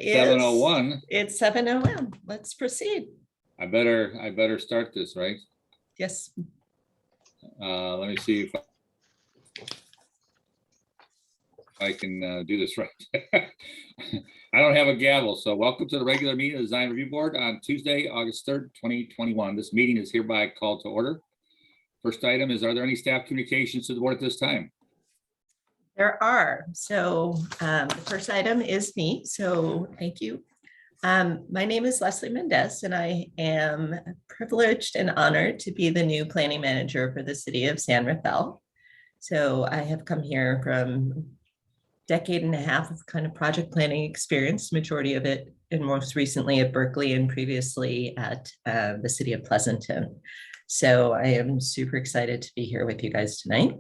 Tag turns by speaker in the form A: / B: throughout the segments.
A: Is
B: 7:01.
A: It's 7:01. Let's proceed.
B: I better start this, right?
A: Yes.
B: Let me see if I can do this right. I don't have a gavel, so welcome to the regular meeting of the Design Review Board on Tuesday, August 3rd, 2021. This meeting is hereby called to order. First item is, are there any staff communications to the board at this time?
A: There are. So the first item is me. So thank you. My name is Leslie Mendez, and I am privileged and honored to be the new planning manager for the city of San Rafael. So I have come here from decade and a half of kind of project planning experience, majority of it, and most recently at Berkeley and previously at the city of Pleasanton. So I am super excited to be here with you guys tonight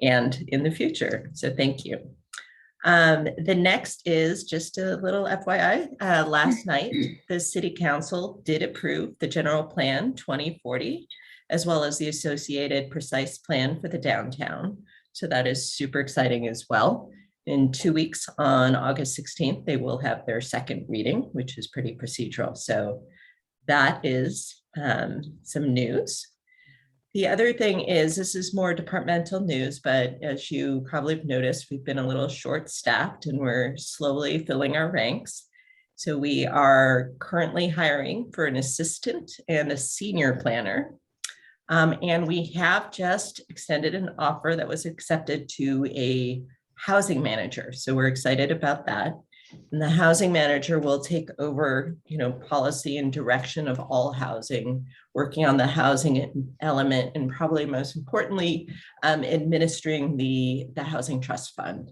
A: and in the future. So thank you. The next is just a little FYI. Last night, the city council did approve the general plan 2040, as well as the associated precise plan for the downtown. So that is super exciting as well. In 2 weeks on August 16th, they will have their second reading, which is pretty procedural. So that is some news. The other thing is, this is more departmental news, but as you probably have noticed, we've been a little short-staffed and we're slowly filling our ranks. So we are currently hiring for an assistant and a senior planner. And we have just extended an offer that was accepted to a housing manager. So we're excited about that. And the housing manager will take over, policy and direction of all housing, working on the housing element, and probably most importantly, administering the housing trust fund.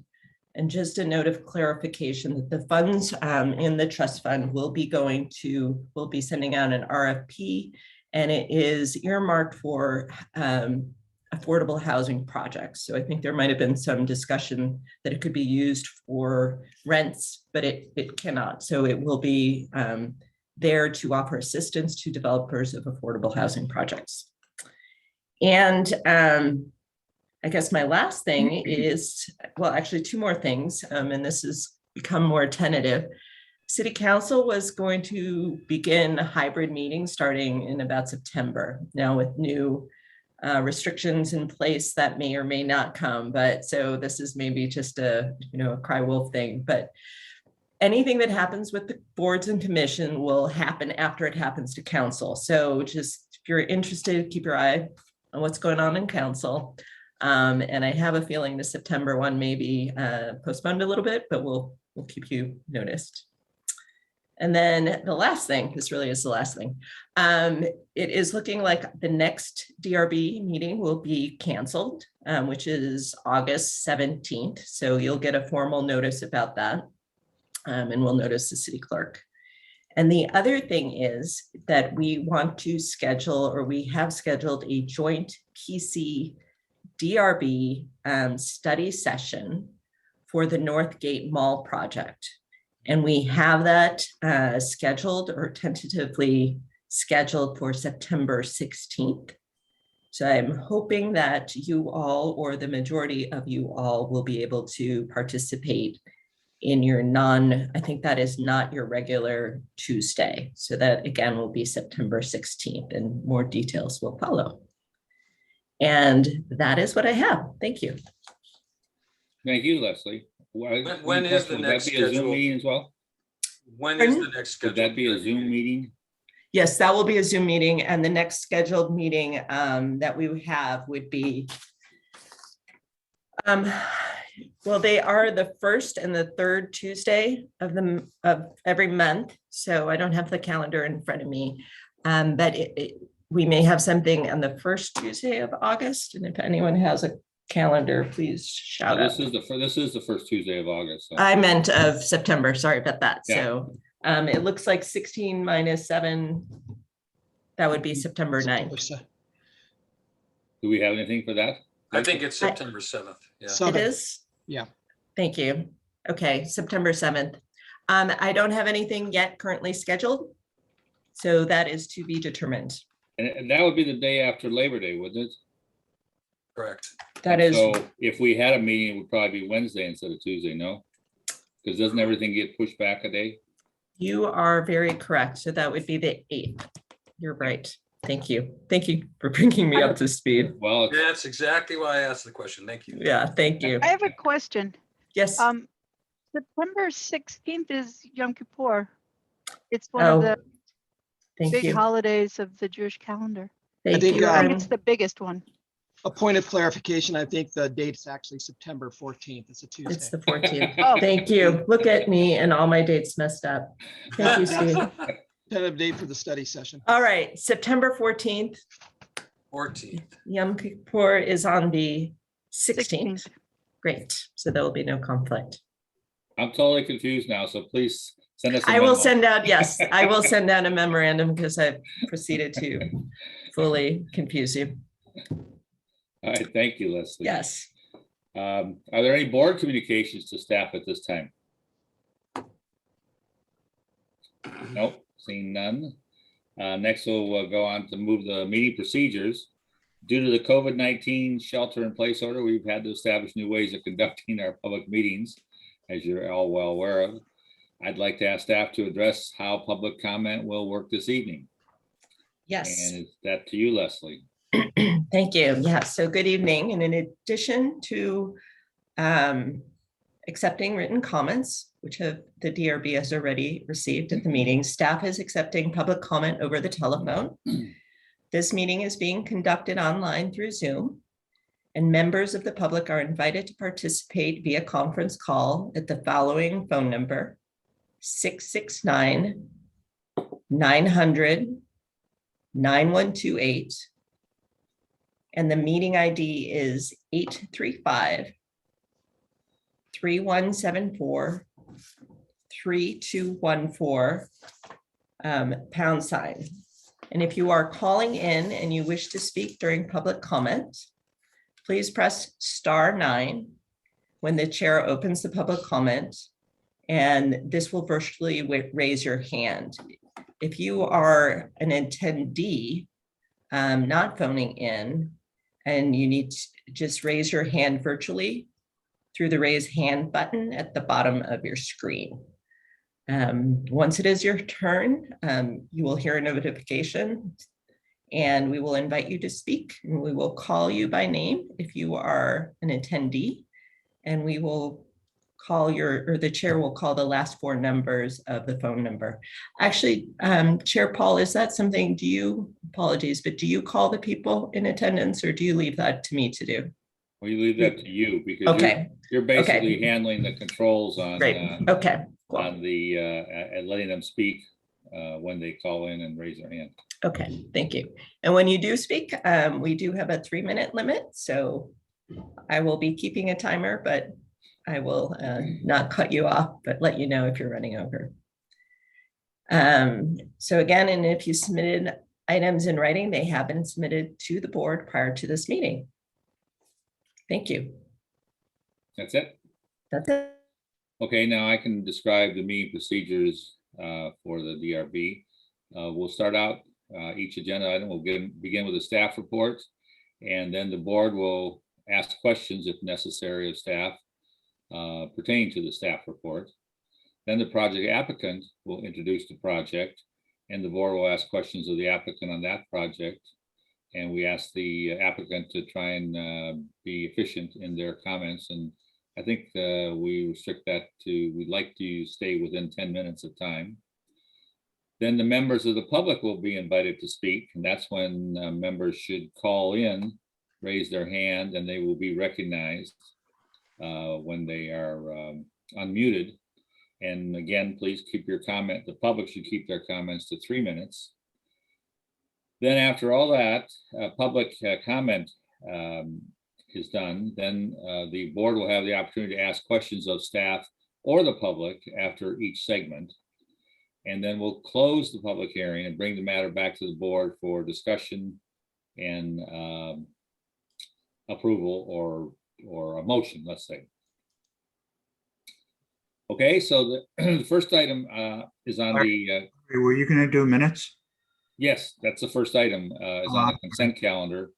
A: And just a note of clarification that the funds in the trust fund we'll be sending out an RFP, and it is earmarked for affordable housing projects. So I think there might have been some discussion that it could be used for rents, but it cannot. So it will be there to offer assistance to developers of affordable housing projects. And I guess my last thing is, well, actually two more things, and this has become more tentative. City Council was going to begin a hybrid meeting starting in about September. Now with new restrictions in place that may or may not come, but so this is maybe just a cry wolf thing, but anything that happens with the boards and commission will happen after it happens to council. So just if you're interested, keep your eye on what's going on in council. And I have a feeling the September one may be postponed a little bit, but we'll keep you noticed. And then the last thing, this really is the last thing. It is looking like the next DRB meeting will be canceled, which is August 17th. So you'll get a formal notice about that, and we'll notice the city clerk. And the other thing is that we want to schedule, or we have scheduled, a joint PC DRB study session for the Northgate Mall project. And we have that scheduled, or tentatively scheduled, for September 16th. So I'm hoping that you all, or the majority of you all, will be able to participate in your I think that is not your regular Tuesday. So that again will be September 16th, and more details will follow. And that is what I have. Thank you.
B: Thank you, Leslie.
C: When is the next
B: schedule? Would that be a Zoom meeting as well?
C: When is the next schedule?
B: Would that be a Zoom meeting?
A: Yes, that will be a Zoom meeting, and the next scheduled meeting that we would have would be, well, they are the first and the third Tuesday of every month. So I don't have the calendar in front of me, but we may have something on the first Tuesday of August, and if anyone has a calendar, please shout out.
B: This is the first Tuesday of August. So.
A: I meant of September. Sorry about that.
B: Yeah.
A: So it looks like 16 minus 7. That would be September 9th.
B: Do we have anything for that?
C: I think it's September 7th. Yeah.
A: It is?
D: Yeah.
A: Thank you. Okay, September 7th. I don't have anything yet currently scheduled, so that is to be determined.
B: And that would be the day after Labor Day, wouldn't it?
C: Correct.
A: That is.
B: So if we had a meeting, it would probably be Wednesday instead of Tuesday, no? Because doesn't everything get pushed back a day?
A: You are very correct. So that would be the 8th. You're right. Thank you. Thank you for bringing me up to speed.
B: Well, it's-
C: That's exactly why I asked the question. Thank you.
A: Yeah, thank you.
D: I have a question.
A: Yes.
D: September 16th is Yom Kippur. It's one of the
A: Thank
D: big
A: you.
D: holidays of the Jewish calendar.
A: Thank
E: think,
A: you.
D: I think
A: and
D: it's the biggest one.
E: A point of clarification, I think the date's actually September 14th. It's a
A: It's
E: Tuesday.
A: the 14th.
D: Oh.
A: Thank you. Look at me and all my dates messed up. Thank you, Steve.
E: Tentative date for the study session.
A: All right, September 14th,
C: 14th.
A: Yom Kippur is on the 16th.
D: 16th.
A: Great. So there will be no conflict.
B: I'm totally confused now, so please send us. a
A: I will
B: memo.
A: send out, yes, I will send out a memorandum because I've proceeded to fully confuse you.
B: All right, thank you, Leslie.
A: Yes.
B: Are there any board communications to staff at this time? Nope, seeing none. Next, we'll go on to move the meeting procedures. Due to the COVID-19 shelter-in-place order, we've had to establish new ways of conducting our public meetings, as you're all well aware of. I'd like to ask staff to address how public comment will work this evening.
A: Yes.
B: And is that to you, Leslie?
A: Thank you. Yeah, so good evening. And in addition to accepting written comments, which have the DRB has already received at the meeting, staff is accepting public comment over the telephone. This meeting is being conducted online through Zoom, and members of the public are invited to participate via conference call at the following phone number: 669-900-9128. And the meeting ID is 835-3174-3214 #. And if you are calling in and you wish to speak during public comment, please press *9 when the chair opens the public comment, and this will virtually raise your hand. If you are an attendee not phoning in, and you need to just raise your hand virtually through the raise hand button at the bottom of your screen. Once it is your turn, you will hear a notification, and we will invite you to speak, and we will call you by name if you are an attendee, and we will call the chair will call the last 4 numbers of the phone number. Actually, Chair Paul, is that something, apologies, but do you call the people in attendance, or do you leave that to me to do?
B: Well, you leave that to you because
A: Okay,
B: you're basically handling the controls on,
A: great. Okay, cool.
B: on the, and letting them speak when they call in and raise their hand.
A: Okay, thank you. And when you do speak, we do have a 3-minute limit, so I will be keeping a timer, but I will not cut you off, but let you know if you're running over. So again, and if you submitted items in writing, they have been submitted to the board prior to this meeting. Thank you.
B: That's it?
A: That's it.
B: Okay, now I can describe the meeting procedures for the DRB. We'll start out each agenda item. We'll begin with the staff report, and then the board will ask questions if necessary of staff pertaining to the staff report. Then the project applicant will introduce the project, and the board will ask questions of the applicant on that project. And we ask the applicant to try and be efficient in their comments. And I think we restrict that to, we'd like to stay within 10 minutes of time. Then the members of the public will be invited to speak, and that's when members should call in, raise their hand, and they will be recognized when they are unmuted. And again, please keep your comment. The public should keep their comments to 3 minutes. Then after all that, public comment is done, then the board will have the opportunity to ask questions of staff or the public after each segment. And then we'll close the public hearing and bring the matter back to the board for discussion and approval or a motion, let's say. Okay, so the first item is on the
F: Were you gonna do minutes?
B: yes, that's the first item is on the consent calendar.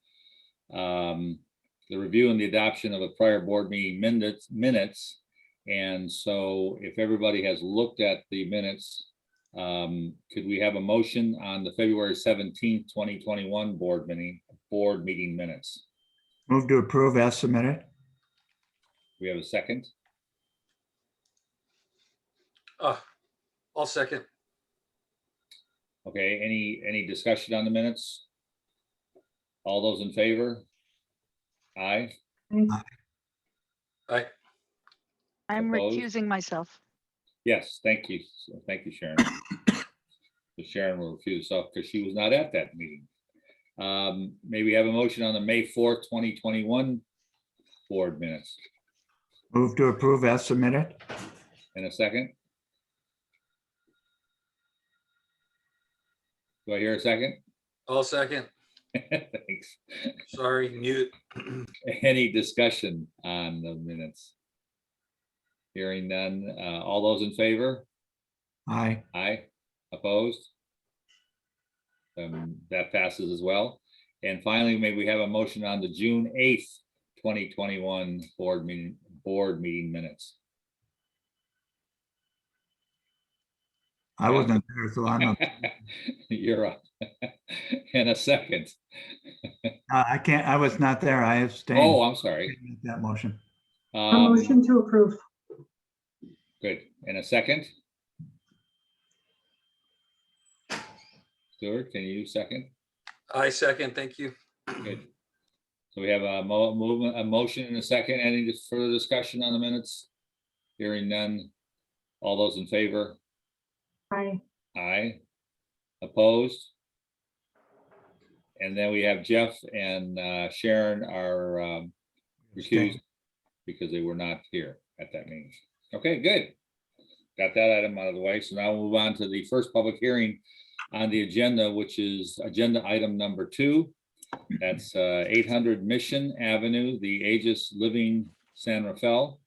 B: The review and the adoption of a prior board meeting minutes And so if everybody has looked at the minutes, could we have a motion on the February 17th, 2021 board meeting minutes?
F: Move to approve as submitted.
B: We have a second.
C: I'll second.
B: Okay, any discussion on the minutes? All those in favor? Aye.
C: Aye.
D: I'm
B: Opposed?
D: recusing myself.
B: Yes, thank you. Thank you, Sharon. So Sharon will recuse herself because she was not at that meeting. May we have a motion on the May 4th, 2021 board minutes?
F: Move to approve as submitted.
B: In a second? Do I hear a second?
C: I'll second.
B: Thanks.
C: Sorry, mute.
B: Any discussion on the minutes? Hearing none. All those in favor?
F: Aye.
B: Aye. Opposed? That passes as well. And finally, may we have a motion on the June 8th, 2021 board meeting minutes?
F: I wasn't there, so I'm,
B: You're up. In a second.
F: I can't, I was not there. I abstained.
B: Oh, I'm sorry.
F: Can't make that motion.
G: A motion to approve.
B: Good. In a second? Stuart, can you second?
C: I second. Thank you.
B: Good. So we have a motion and a second. Any further discussion on the minutes? Hearing none. All those in favor?
G: Aye.
B: Aye. Opposed? And then we have Jeff and Sharon are recused because they were not here at that meeting. Okay, good. Got that item out of the way. So now we'll move on to the first public hearing on the agenda, which is agenda item number 2. That's 800 Mission Avenue, the Aegis Living San Rafael.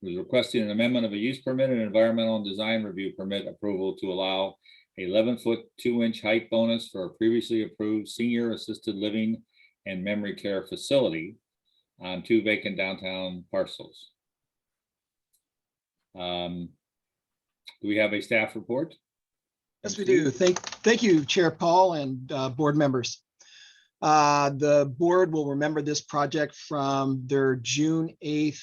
B: Was requesting an amendment of a use permit and environmental and design review permit approval to allow 11-foot 2-inch height bonus for a previously approved senior assisted living and memory care facility on 2 vacant downtown parcels. Do we have a staff report?
E: Yes, we do. Thank you, Chair Paul and board members. The board will remember this project from their June 8th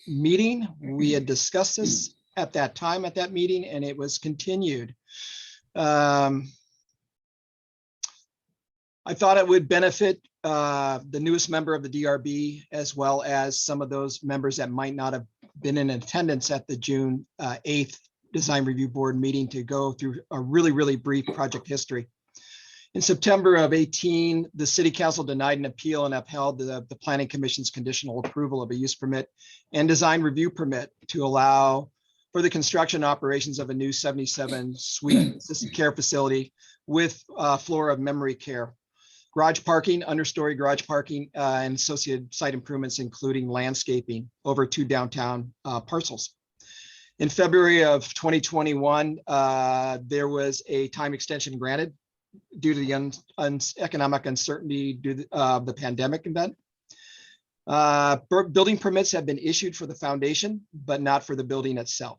E: meeting. We had discussed this at that time at that meeting, and it was continued. I thought it would benefit the newest member of the DRB, as well as some of those members that might not have been in attendance at the June 8th Design Review Board meeting, to go through a really brief project history. In September of 18, the City Council denied an appeal and upheld the Planning Commission's conditional approval of a use permit and design review permit to allow for the construction operations of a new 77-suite assisted care facility with a floor of memory care, garage parking, understory garage parking, and associated site improvements, including landscaping over 2 downtown parcels. In February of 2021, there was a time extension granted due to the economic uncertainty due to the pandemic event. Building permits have been issued for the foundation, but not for the building itself.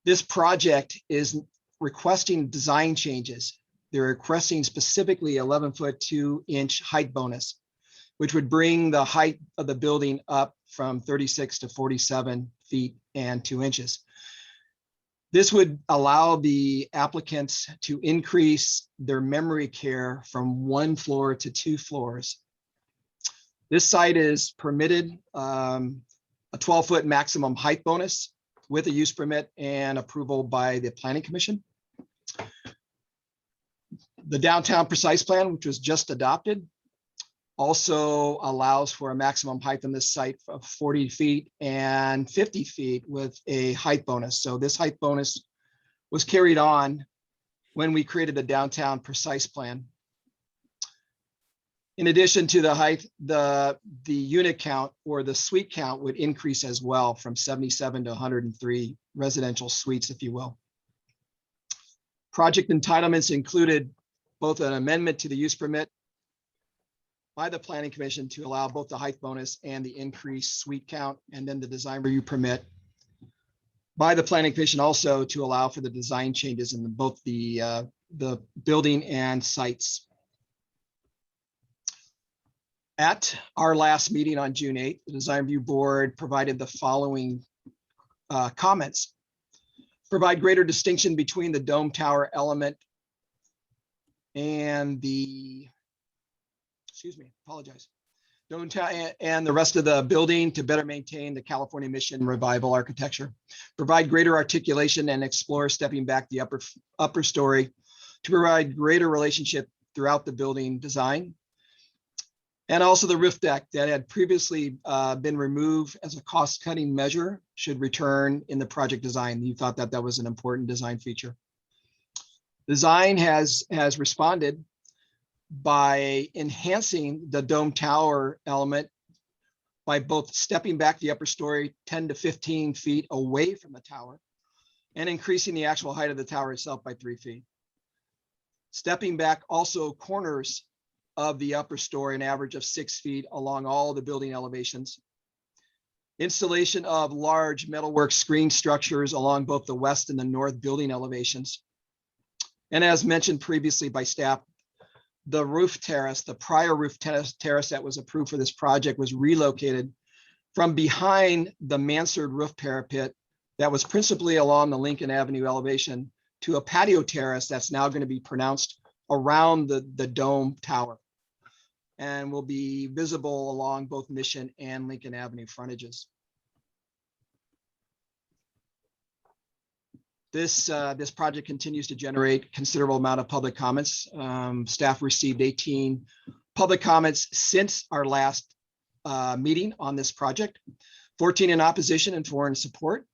E: This project is requesting design changes. They're requesting specifically 11-foot 2-inch height bonus, which would bring the height of the building up from 36 to 47 feet and 2 inches. This would allow the applicants to increase their memory care from 1 floor to 2 floors. This site is permitted a 12-foot maximum height bonus with a use permit and approval by the Planning Commission. The downtown precise plan, which was just adopted, also allows for a maximum height on this site of 40 feet and 50 feet with a height bonus. So this height bonus was carried on when we created the downtown precise plan. In addition to the height, the unit count or the suite count would increase as well from 77 to 103 residential suites, if you will. Project entitlements included both an amendment to the use permit by the planning commission to allow both the height bonus and the increased suite count, and then the design review permit by the planning commission also to allow for the design changes in both the building and sites. At our last meeting on June 8th, the design review board provided the following comments. Provide greater distinction between the dome tower element and the, dome tower and the rest of the building to better maintain the California Mission Revival architecture. Provide greater articulation and explore stepping back the upper story to provide greater relationship throughout the building design. And also the roof deck that had previously been removed as a cost-cutting measure should return in the project design. You thought that that was an important design feature. Design has responded by enhancing the dome tower element by both stepping back the upper story 10 to 15 feet away from the tower and increasing the actual height of the tower itself by 3 feet. Stepping back also corners of the upper story, an average of 6 feet along all the building elevations. Installation of large metalwork screen structures along both the west and the north building elevations. And as mentioned previously by staff, the roof terrace, the prior roof terrace that was approved for this project was relocated from behind the mansard roof parapet that was principally along the Lincoln Avenue elevation to a patio terrace that's now going to be pronounced around the dome tower and will be visible along both Mission and Lincoln Avenue frontages. This project continues to generate considerable amount of public comments. Staff received 18 public comments since our last meeting on this project, 14 in opposition and 4 in support.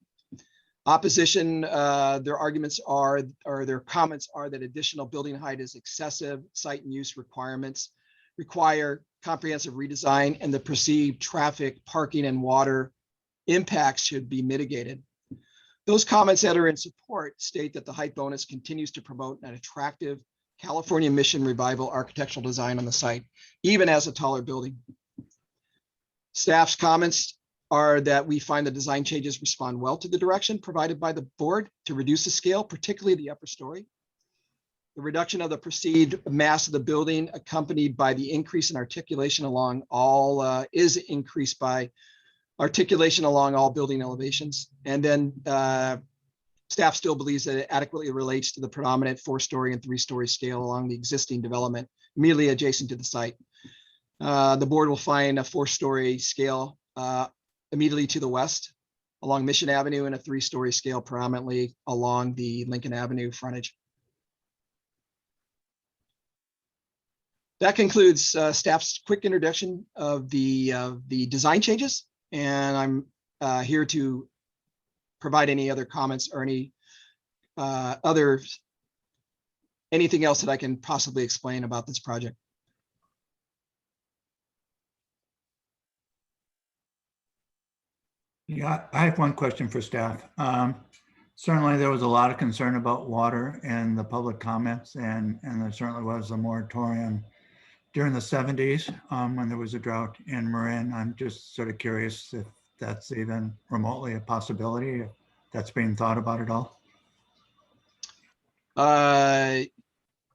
E: Opposition, their arguments are, or their comments are that additional building height is excessive, site and use requirements require comprehensive redesign, and the perceived traffic, parking, and water impacts should be mitigated. Those comments that are in support state that the height bonus continues to promote an attractive California Mission Revival architectural design on the site, even as a taller building. Staff's comments are that we find the design changes respond well to the direction provided by the board to reduce the scale, particularly the upper story. The reduction of the perceived mass of the building accompanied by the increase in articulation along all is increased by articulation along all building elevations. And then staff still believes that it adequately relates to the predominant 4-story and 3-story scale along the existing development immediately adjacent to the site. The board will find a 4-story scale immediately to the west along Mission Avenue and a 3-story scale predominantly along the Lincoln Avenue frontage. That concludes staff's quick introduction of the design changes, and I'm here to provide any other comments or any anything else that I can possibly explain about this project.
F: Yeah, I have one question for staff. Certainly there was a lot of concern about water in the public comments, and there certainly was a moratorium during the 70s when there was a drought in Marin. I'm just sort of curious if that's even remotely a possibility, if that's being thought about at all.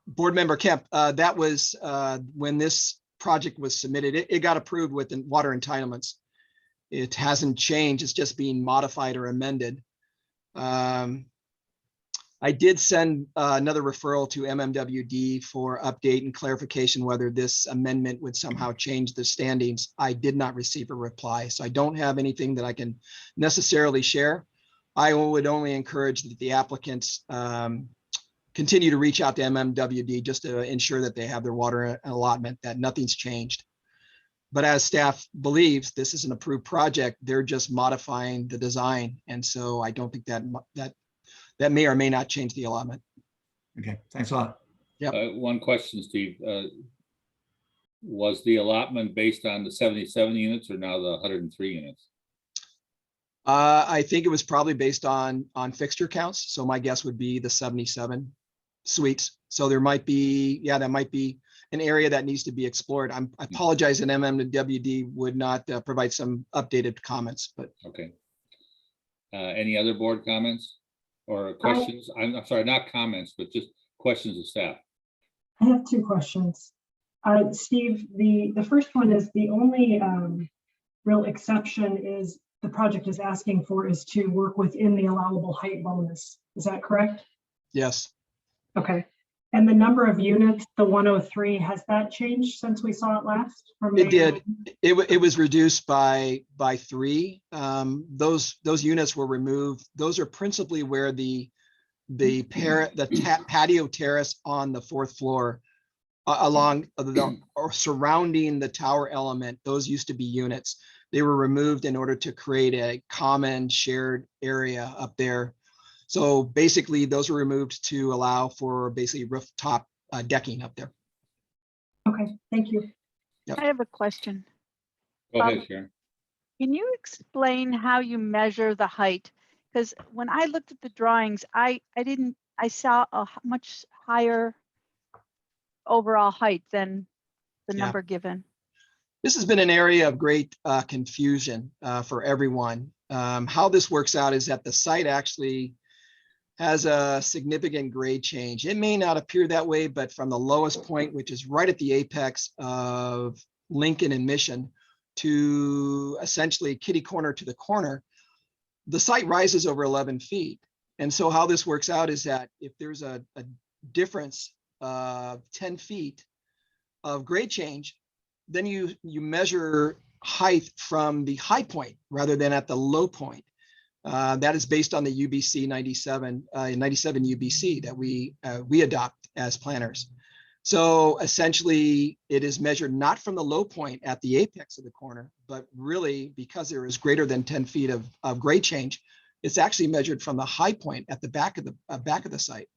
E: Board member Kemp, that was when this project was submitted, it got approved with the water entitlements. It hasn't changed, it's just being modified or amended. I did send another referral to MMWD for update and clarification whether this amendment would somehow change the standings. I did not receive a reply, so I don't have anything that I can necessarily share. I would only encourage that the applicants continue to reach out to MMWD just to ensure that they have their water allotment, that nothing's changed. But as staff believes this is an approved project, they're just modifying the design. And so I don't think that may or may not change the allotment.
F: Okay, thanks a lot.
E: Yep.
B: One question, Steve. Was the allotment based on the 77 units or now the 103 units?
E: I think it was probably based on fixture counts. So my guess would be the 77 suites. So there might be, yeah, that might be. an area that needs to be explored. I apologize that MMWD would not provide some updated comments, but
B: Okay. Any other board comments or questions? I'm sorry, not comments, but just questions of staff.
G: I have two questions. Steve, the first one is the only real exception is the project is asking for is to work within the allowable height bonus. Is that correct?
E: yes.
G: Okay. And the number of units, the 103, has that changed since we saw it last? From
E: It did.
G: May?
E: It was reduced by 3. Those units were removed. Those are principally where the patio terrace on the 4th floor along or surrounding the tower element, those used to be units. They were removed in order to create a common shared area up there. So basically those were removed to allow for basically rooftop decking up there.
G: Okay, thank you.
D: I have a question.
B: Go ahead, Sharon.
D: Can you explain how you measure the height? Because when I looked at the drawings, I saw a much higher overall height than the
E: Yeah.
D: number given.
E: This has been an area of great confusion for everyone. How this works out is that the site actually has a significant grade change. It may not appear that way, but from the lowest point, which is right at the apex of Lincoln and Mission, to essentially kitty corner to the corner, the site rises over 11 feet. And so how this works out is that if there's a difference of 10 feet of grade change, then you measure height from the high point rather than at the low point. That is based on the UBC 97 UBC that we adopt as planners. So essentially, it is measured not from the low point at the apex of the corner, but really because there is greater than 10 feet of grade change, it's actually measured from the high point at the back of the site.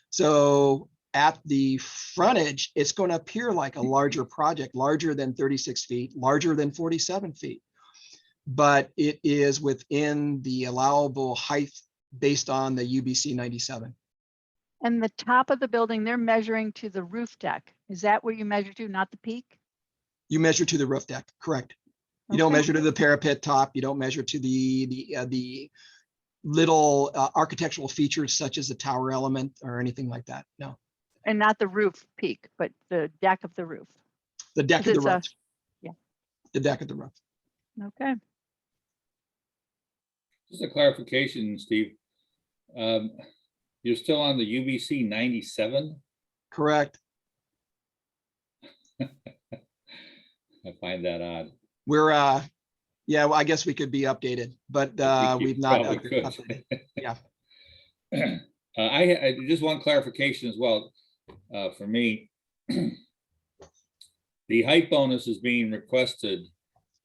E: So at the frontage, it's going to appear like a larger project, larger than 36 feet, larger than 47 feet. But it is within the allowable height based on the UBC 97.
D: And the top of the building, they're measuring to the roof deck. Is that where you measure to, not the peak?
E: You measure to the roof deck, correct. You don't
D: Okay.
E: measure to the parapet top. You don't measure to the little architectural features such as the tower element or anything like that. No,
D: And not the roof peak, but the deck of the roof.
E: the deck of the
D: It's a-
E: roof.
D: yeah.
E: The deck of the roof.
D: Okay.
B: Just a clarification, Steve. You're still on the UBC 97?
E: Correct.
B: I find that odd.
E: We're yeah, well, I guess we could be updated, but
B: I think you
E: we've not
B: probably could.
E: updated. Yeah.
B: I just one clarification as well for me. The height bonus is being requested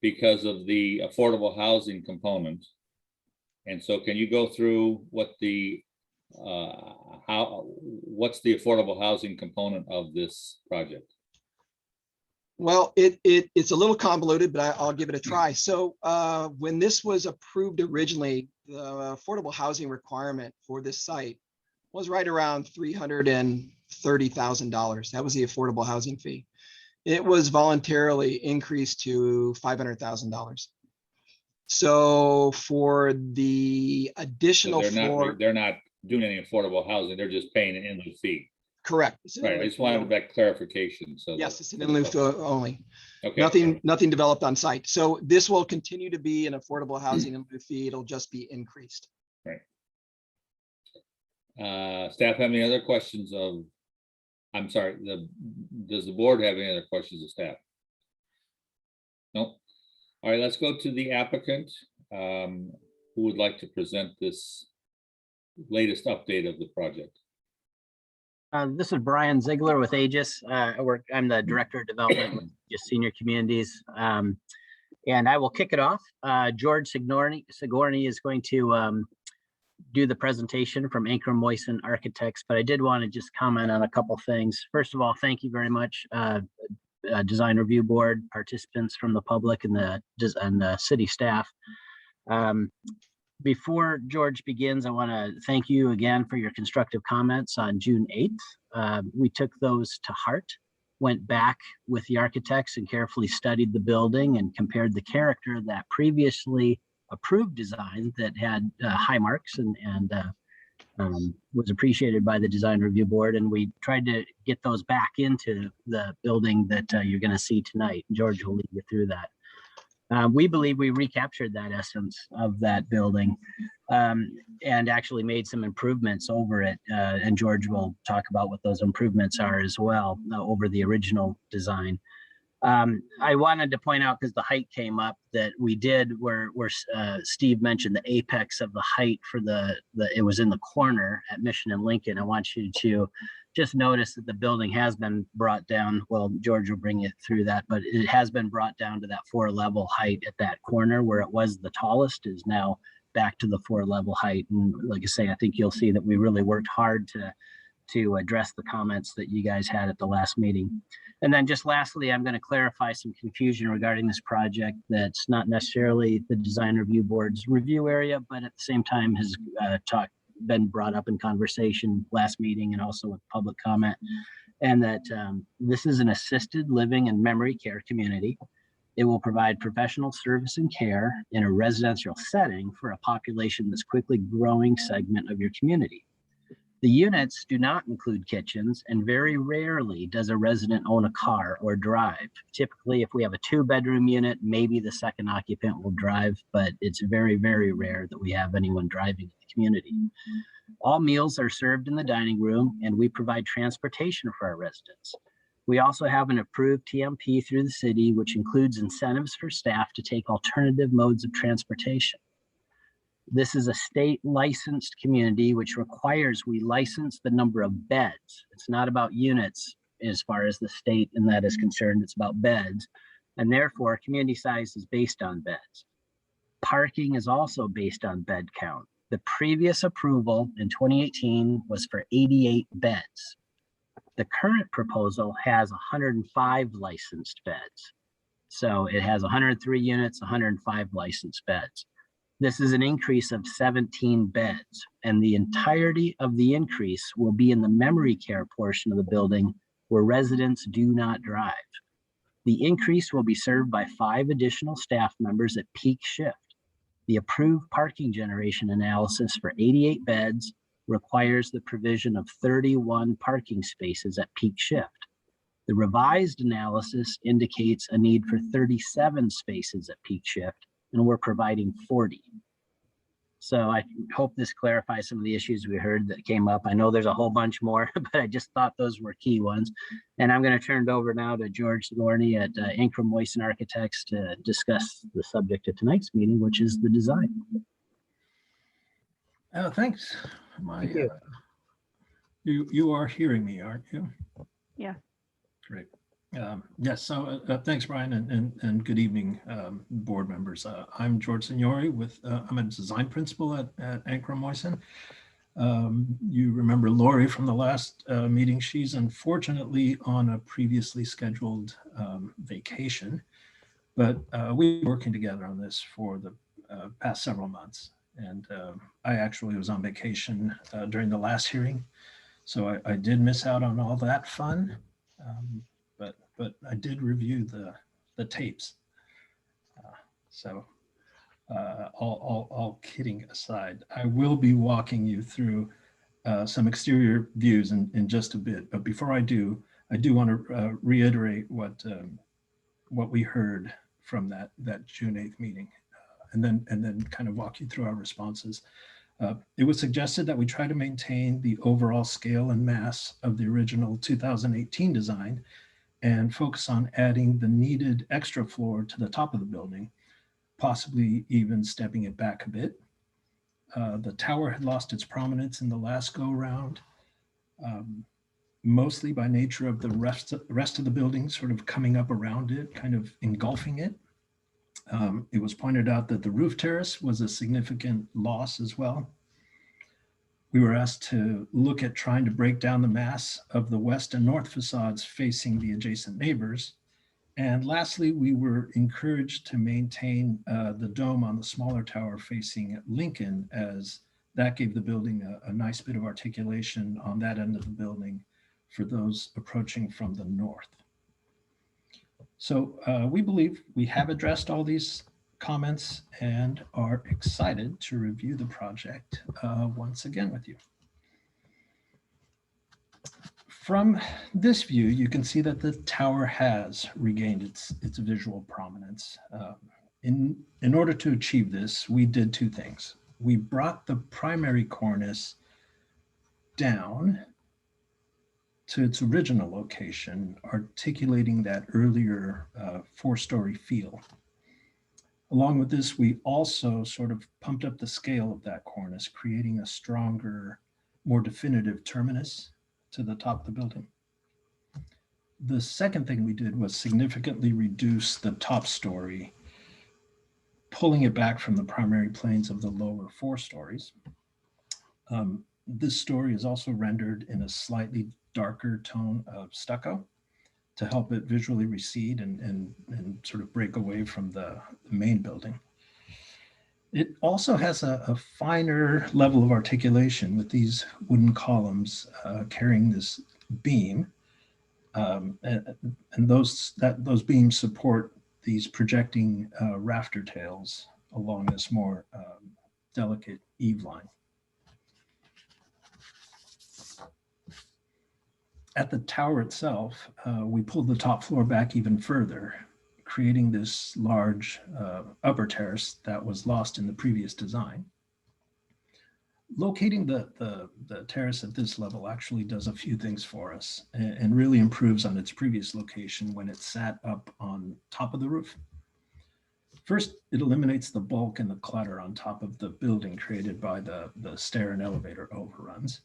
B: because of the affordable housing component. And so can you go through what the what's the affordable housing component of this project?
E: Well, it's a little convoluted, but I'll give it a try. So when this was approved originally, the affordable housing requirement for this site was right around $330,000. That was the affordable housing fee. It was voluntarily increased to $500,000. So for the
B: So
E: additional floor,
B: they're not doing any affordable housing, they're just paying an in lieu fee.
E: correct. It's an
B: Right, I
E: in lieu
B: just wanted
E: fee.
B: that clarification. So
E: Yes, it's an in lieu fee only.
B: Okay.
E: Nothing developed on site. So this will continue to be an affordable housing in lieu fee. It'll just be increased.
B: Staff have any other questions of, I'm sorry, does the board have any other questions of staff? No. All right, let's go to the applicant. Who would like to present this latest update of the project?
H: This is Brian Ziegler with Aegis. I'm the Director of Development with Aegis Senior Communities. And I will kick it off. George Sigourney is going to do the presentation from Anchor Moyson Architects, but I did want to just comment on a couple things. First of all, thank you very much, Design Review Board, participants from the public and the city staff. Before George begins, I want to thank you again for your constructive comments on June 8th. We took those to heart went back with the architects and carefully studied the building and compared the character of that previously approved design that had high marks and was appreciated by the design review board. And we tried to get those back into the building that you're going to see tonight. George will lead you through that. We believe we recaptured that essence of that building and actually made some improvements over it. And George will talk about what those improvements are as well over the original design. I wanted to point out, because the height came up, that we did where Steve mentioned the apex of the height for it was in the corner at Mission and Lincoln. I want you to just notice that the building has been brought down. Well, George will bring you through that, but it has been brought down to that 4-level height at that corner where it was the tallest is now back to the 4-level height. And like I say, I think you'll see that we really worked hard to address the comments that you guys had at the last meeting. And then just lastly, I'm going to clarify some confusion regarding this project that's not necessarily the design review board's review area, but at the same time has been brought up in conversation last meeting and also with public comment. And that this is an assisted living and memory care community. It will provide professional service and care in a residential setting for a population that's quickly growing segment of your community. The units do not include kitchens, and very rarely does a resident own a car or drive. Typically, if we have a 2-bedroom unit, maybe the second occupant will drive, but it's very, very rare that we have anyone driving in the community. All meals are served in the dining room, and we provide transportation for our residents. We also have an approved TMP through the city, which includes incentives for staff to take alternative modes of transportation. This is a state licensed community, which requires we license the number of beds. It's not about units as far as the state and that is concerned, it's about beds. And therefore community size is based on beds. Parking is also based on bed count. The previous approval in 2018 was for 88 beds. The current proposal has 105 licensed beds. So it has 103 units, 105 licensed beds. This is an increase of 17 beds, and the entirety of the increase will be in the memory care portion of the building where residents do not drive. The increase will be served by 5 additional staff members at peak shift. The approved parking generation analysis for 88 beds requires the provision of 31 parking spaces at peak shift. The revised analysis indicates a need for 37 spaces at peak shift, and we're providing 40. So I hope this clarifies some of the issues we heard that came up. I know there's a whole bunch more, but I just thought those were key ones. And I'm going to turn it over now to George Sigourney at Ankrum Moyson Architects to discuss the subject of tonight's meeting, which is the design.
I: Thanks.
H: Thank you.
I: You are hearing me, aren't you?
D: Yeah.
I: Great. Yes, so thanks, Brian, and good evening, board members. I'm George Signori I'm a design principal at Ankrum Moyson. You remember Lori from the last meeting. She's unfortunately on a previously scheduled vacation, but we've been working together on this for the past several months. And I actually was on vacation during the last hearing, so I did miss out on all that fun. But I did review the tapes. So all kidding aside, I will be walking you through some exterior views in just a bit. But before I do want to reiterate what we heard from that June 8th meeting, and then kind of walk you through our responses. It was suggested that we try to maintain the overall scale and mass of the original 2018 design and focus on adding the needed extra floor to the top of the building, possibly even stepping it back a bit. The tower had lost its prominence in the last go round, mostly by nature of the rest of the building sort of coming up around it, kind of engulfing it. It was pointed out that the roof terrace was a significant loss as well. We were asked to look at trying to break down the mass of the west and north facades facing the adjacent neighbors. And lastly, we were encouraged to maintain the dome on the smaller tower facing Lincoln, as that gave the building a nice bit of articulation on that end of the building for those approaching from the north. So we believe we have addressed all these comments and are excited to review the project once again with you. From this view, you can see that the tower has regained its visual prominence. In order to achieve this, we did two things. We brought the primary cornice down to its original location, articulating that earlier four-story feel. Along with this, we also sort of pumped up the scale of that cornice, creating a stronger, more definitive terminus to the top of the building. The second thing we did was significantly reduce the top story, pulling it back from the primary planes of the lower four stories. This story is also rendered in a slightly darker tone of stucco to help it visually recede and sort of break away from the main building. It also has a finer level of articulation with these wooden columns carrying this beam. And those beams support these projecting rafter tails along this more delicate eave line. At the tower itself, we pulled the top floor back even further, creating this large upper terrace that was lost in the previous design. Locating the terrace at this level actually does a few things for us and really improves on its previous location when it sat up on top of the roof. First, it eliminates the bulk and the clutter on top of the building created by the stair and elevator overruns.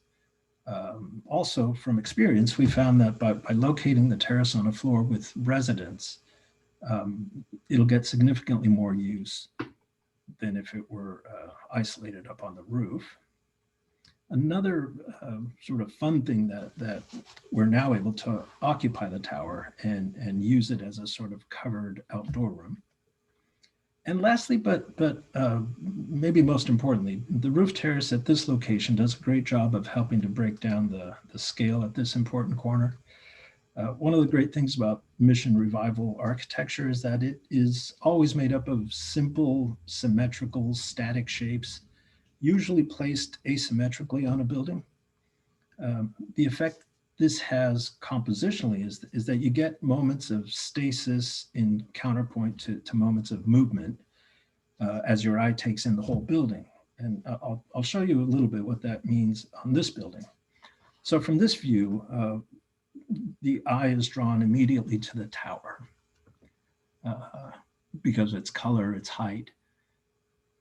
I: Also, from experience, we found that by locating the terrace on a floor with residents, it'll get significantly more use than if it were isolated up on the roof. Another sort of fun thing that we're now able to occupy the tower and use it as a sort of covered outdoor room. And lastly, but maybe most importantly, the roof terrace at this location does a great job of helping to break down the scale at this important corner. One of the great things about Mission Revival architecture is that it is always made up of simple, symmetrical, static shapes, usually placed asymmetrically on a building. The effect this has compositionally is that you get moments of stasis in counterpoint to moments of movement as your eye takes in the whole building. And I'll show you a little bit what that means on this building. So from this view, the eye is drawn immediately to the tower because of its color, its height.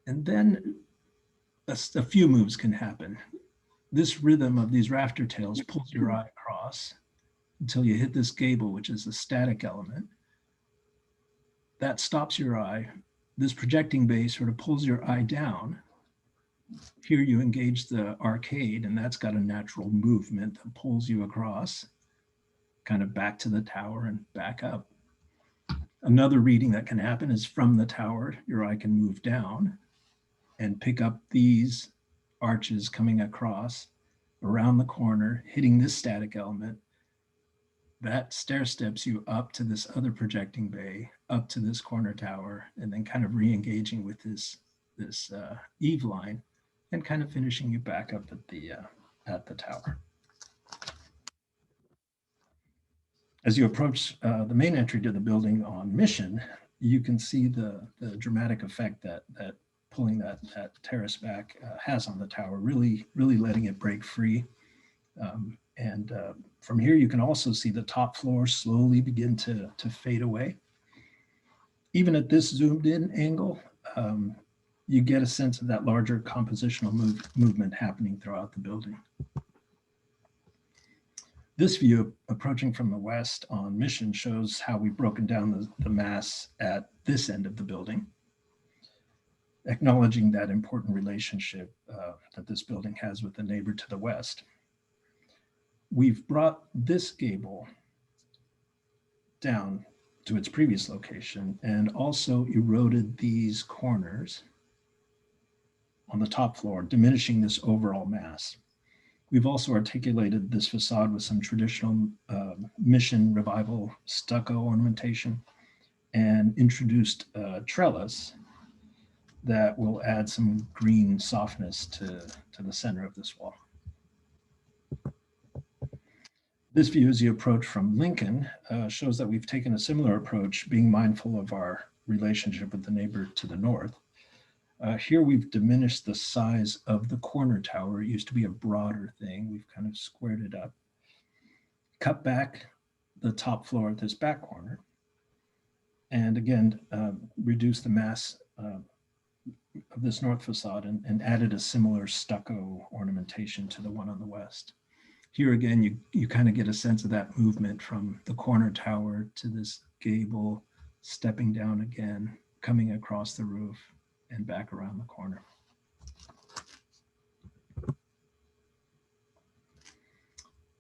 I: And then a few moves can happen. This rhythm of these rafter tails pulls your eye across until you hit this gable, which is a static element. That stops your eye. This projecting base sort of pulls your eye down. Here you engage the arcade, and that's got a natural movement that pulls you across, kind of back to the tower and back up. Another reading that can happen is from the tower, your eye can move down and pick up these arches coming across around the corner, hitting this static element. That stair steps you up to this other projecting bay, up to this corner tower, and then kind of re-engaging with this eave line and kind of finishing you back up at the tower. As you approach the main entry to the building on Mission, you can see the dramatic effect that pulling that terrace back has on the tower, really letting it break free. From here, you can also see the top floor slowly begin to fade away. Even at this zoomed in angle, you get a sense of that larger compositional movement happening throughout the building. This view approaching from the west on Mission shows how we've broken down the mass at this end of the building, acknowledging that important relationship that this building has with the neighbor to the west. We've brought this gable down to its previous location and also eroded these corners on the top floor, diminishing this overall mass. We've also articulated this facade with some traditional Mission Revival stucco ornamentation and introduced trellis that will add some green softness to the center of this wall. This view as you approach from Lincoln shows that we've taken a similar approach, being mindful of our relationship with the neighbor to the north. Here we've diminished the size of the corner tower. It used to be a broader thing. We've kind of squared it up, cut back the top floor at this back corner, and again, reduce the mass of this north facade and added a similar stucco ornamentation to the one on the west. Here again, you kind of get a sense of that movement from the corner tower to this gable, stepping down again, coming across the roof and back around the corner.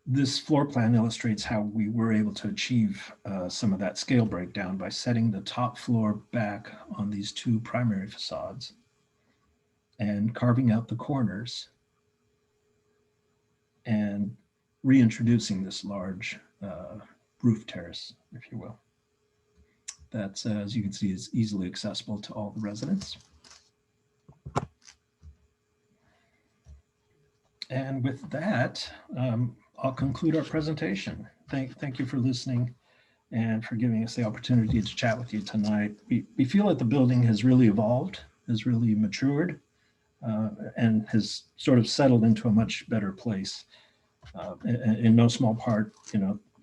I: This floor plan illustrates how we were able to achieve some of that scale breakdown by setting the top floor back on these two primary facades and carving out the corners and reintroducing this large roof terrace, if you will. That's, as you can see, is easily accessible to all the residents. And with that, I'll conclude our presentation. Thank you for listening and for giving us the opportunity to chat with you tonight. We feel that the building has really evolved, has really matured, and has sort of settled into a much better place. In no small part,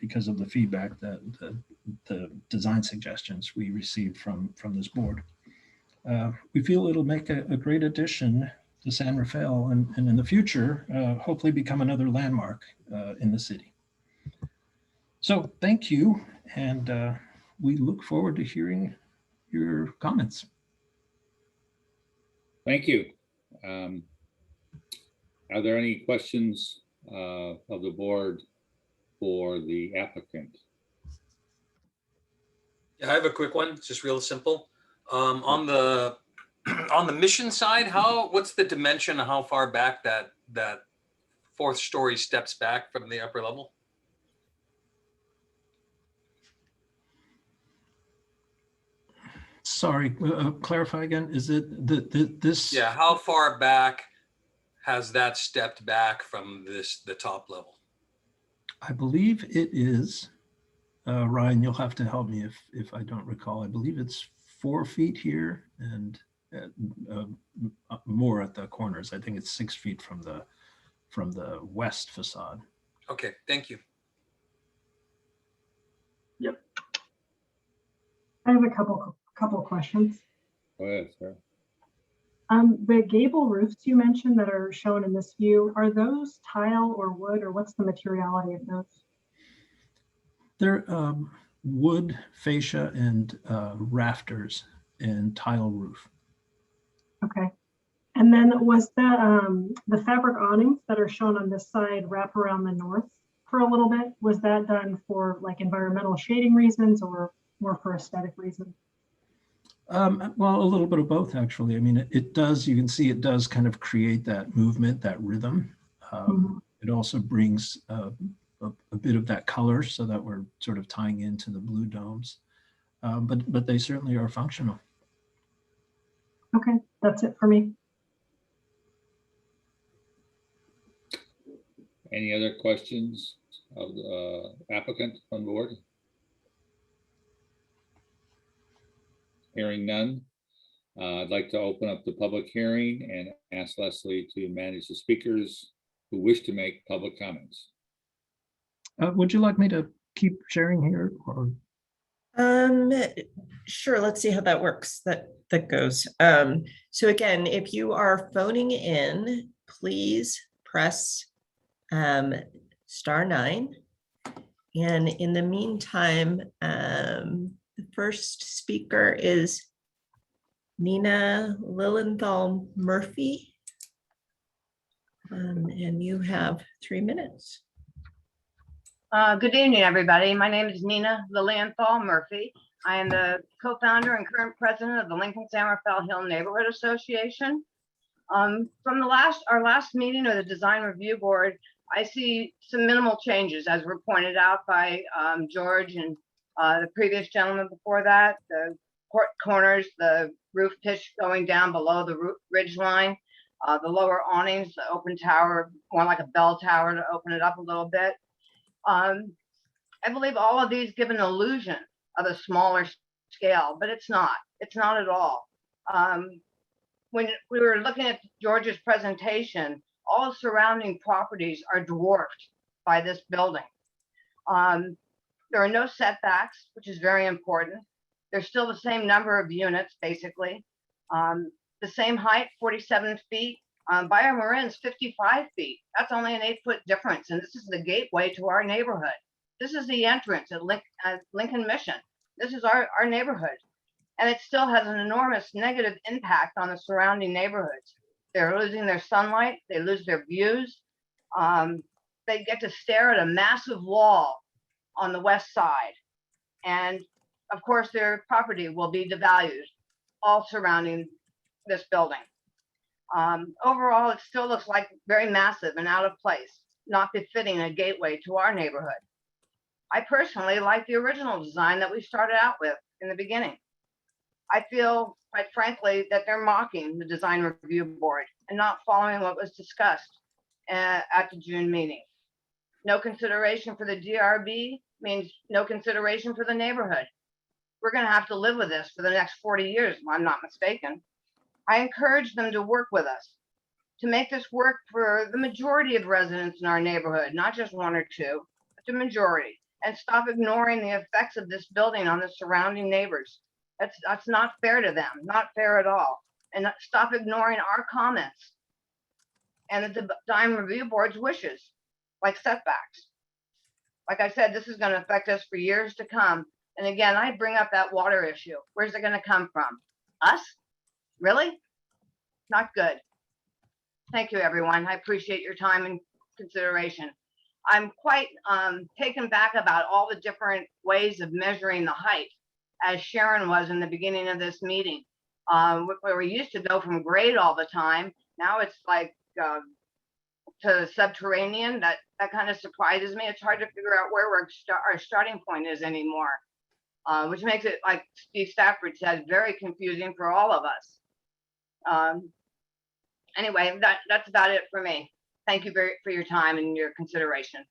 I: because of the feedback that the design suggestions we received from this board. We feel it'll make a great addition to San Rafael and in the future, hopefully become another landmark in the city. So thank you. And we look forward to hearing your comments.
B: Thank you. Are there any questions of the board for the applicant?
C: Yeah, I have a quick one. It's just real simple. On the mission side, what's the dimension of how far back that fourth story steps back from the upper level?
I: Sorry, clarify again. Is it this?
C: Yeah, how far back has that stepped back from the top level?
I: I believe it is, Ryan, you'll have to help me if I don't recall. I believe it's 4 feet here and more at the corners. I think it's 6 feet from the west facade.
C: Okay, thank you.
G: Yep. I have a couple questions.
B: Go ahead, sir.
G: The gable roofs you mentioned that are shown in this view, are those tile or wood, or what's the materiality of those?
I: They're wood fascia and rafters and tile roof.
G: Okay. And then was the fabric awnings that are shown on this side wrap around the north for a little bit? Was that done for like environmental shading reasons or more for aesthetic reasons?
I: Well, a little bit of both, actually. I mean, it does, you can see it does kind of create that movement, that rhythm. It also brings a bit of that color so that we're sort of tying into the blue domes. But they certainly are functional.
G: Okay, that's it for me.
B: Any other questions of the applicant on board? Hearing none, I'd like to open up the public hearing and ask Leslie to manage the speakers who wish to make public comments.
I: Would you like me to keep sharing here? Or?
A: Sure, let's see how that works. That goes. So again, if you are phoning in, please press *9. And in the meantime, the first speaker is Nina Lilienthal Murphy. And you have 3 minutes.
J: Good evening, everybody. My name is Nina Lilienthal Murphy. I am the co-founder and current president of the Lincoln San Rafael Hill Neighborhood Association. From our last meeting of the Design Review Board, I see some minimal changes, as were pointed out by George and The previous gentleman before that, the corners, the roof pitch going down below the ridge line, the lower awnings, the open tower, more like a bell tower to open it up a little bit. I believe all of these give an illusion of a smaller scale, but it's not. It's not at all. When we were looking at George's presentation, all surrounding properties are dwarfed by this building. There are no setbacks, which is very important. There's still the same number of units, basically. The same height, 47 feet. Bayou Marin's 55 feet. That's only an 8-foot difference. And this is the gateway to our neighborhood. This is the entrance at Lincoln Mission. This is our neighborhood. And it still has an enormous negative impact on the surrounding neighborhoods. They're losing their sunlight. They lose their views. They get to stare at a massive wall on the west side. And of course, their property will be devalued, all surrounding this building. Overall, it still looks like very massive and out of place, not befitting a gateway to our neighborhood. I personally like the original design that we started out with in the beginning. I feel, quite frankly, that they're mocking the design review board and not following what was discussed at the June meeting. No consideration for the DRB means no consideration for the neighborhood. We're going to have to live with this for the next 40 years, if I'm not mistaken. I encourage them to work with us to make this work for the majority of residents in our neighborhood, not just one or two, but the majority, and stop ignoring the effects of this building on the surrounding neighbors. That's not fair to them, not fair at all. And stop ignoring our comments and the design review board's wishes, like setbacks. Like I said, this is going to affect us for years to come. And again, I bring up that water issue. Where's it going to come from? Us? Really? Not good. Thank you, everyone. I appreciate your time and consideration. I'm quite taken back about all the different ways of measuring the height, as Sharon was in the beginning of this meeting, where we used to go from grade all the time. Now it's like to subterranean. That kind of surprises me. It's hard to figure out where our starting point is anymore, which makes it, like Steve Stafford said, very confusing for all of us. Anyway, that's about it for me. Thank you for your time and your consideration.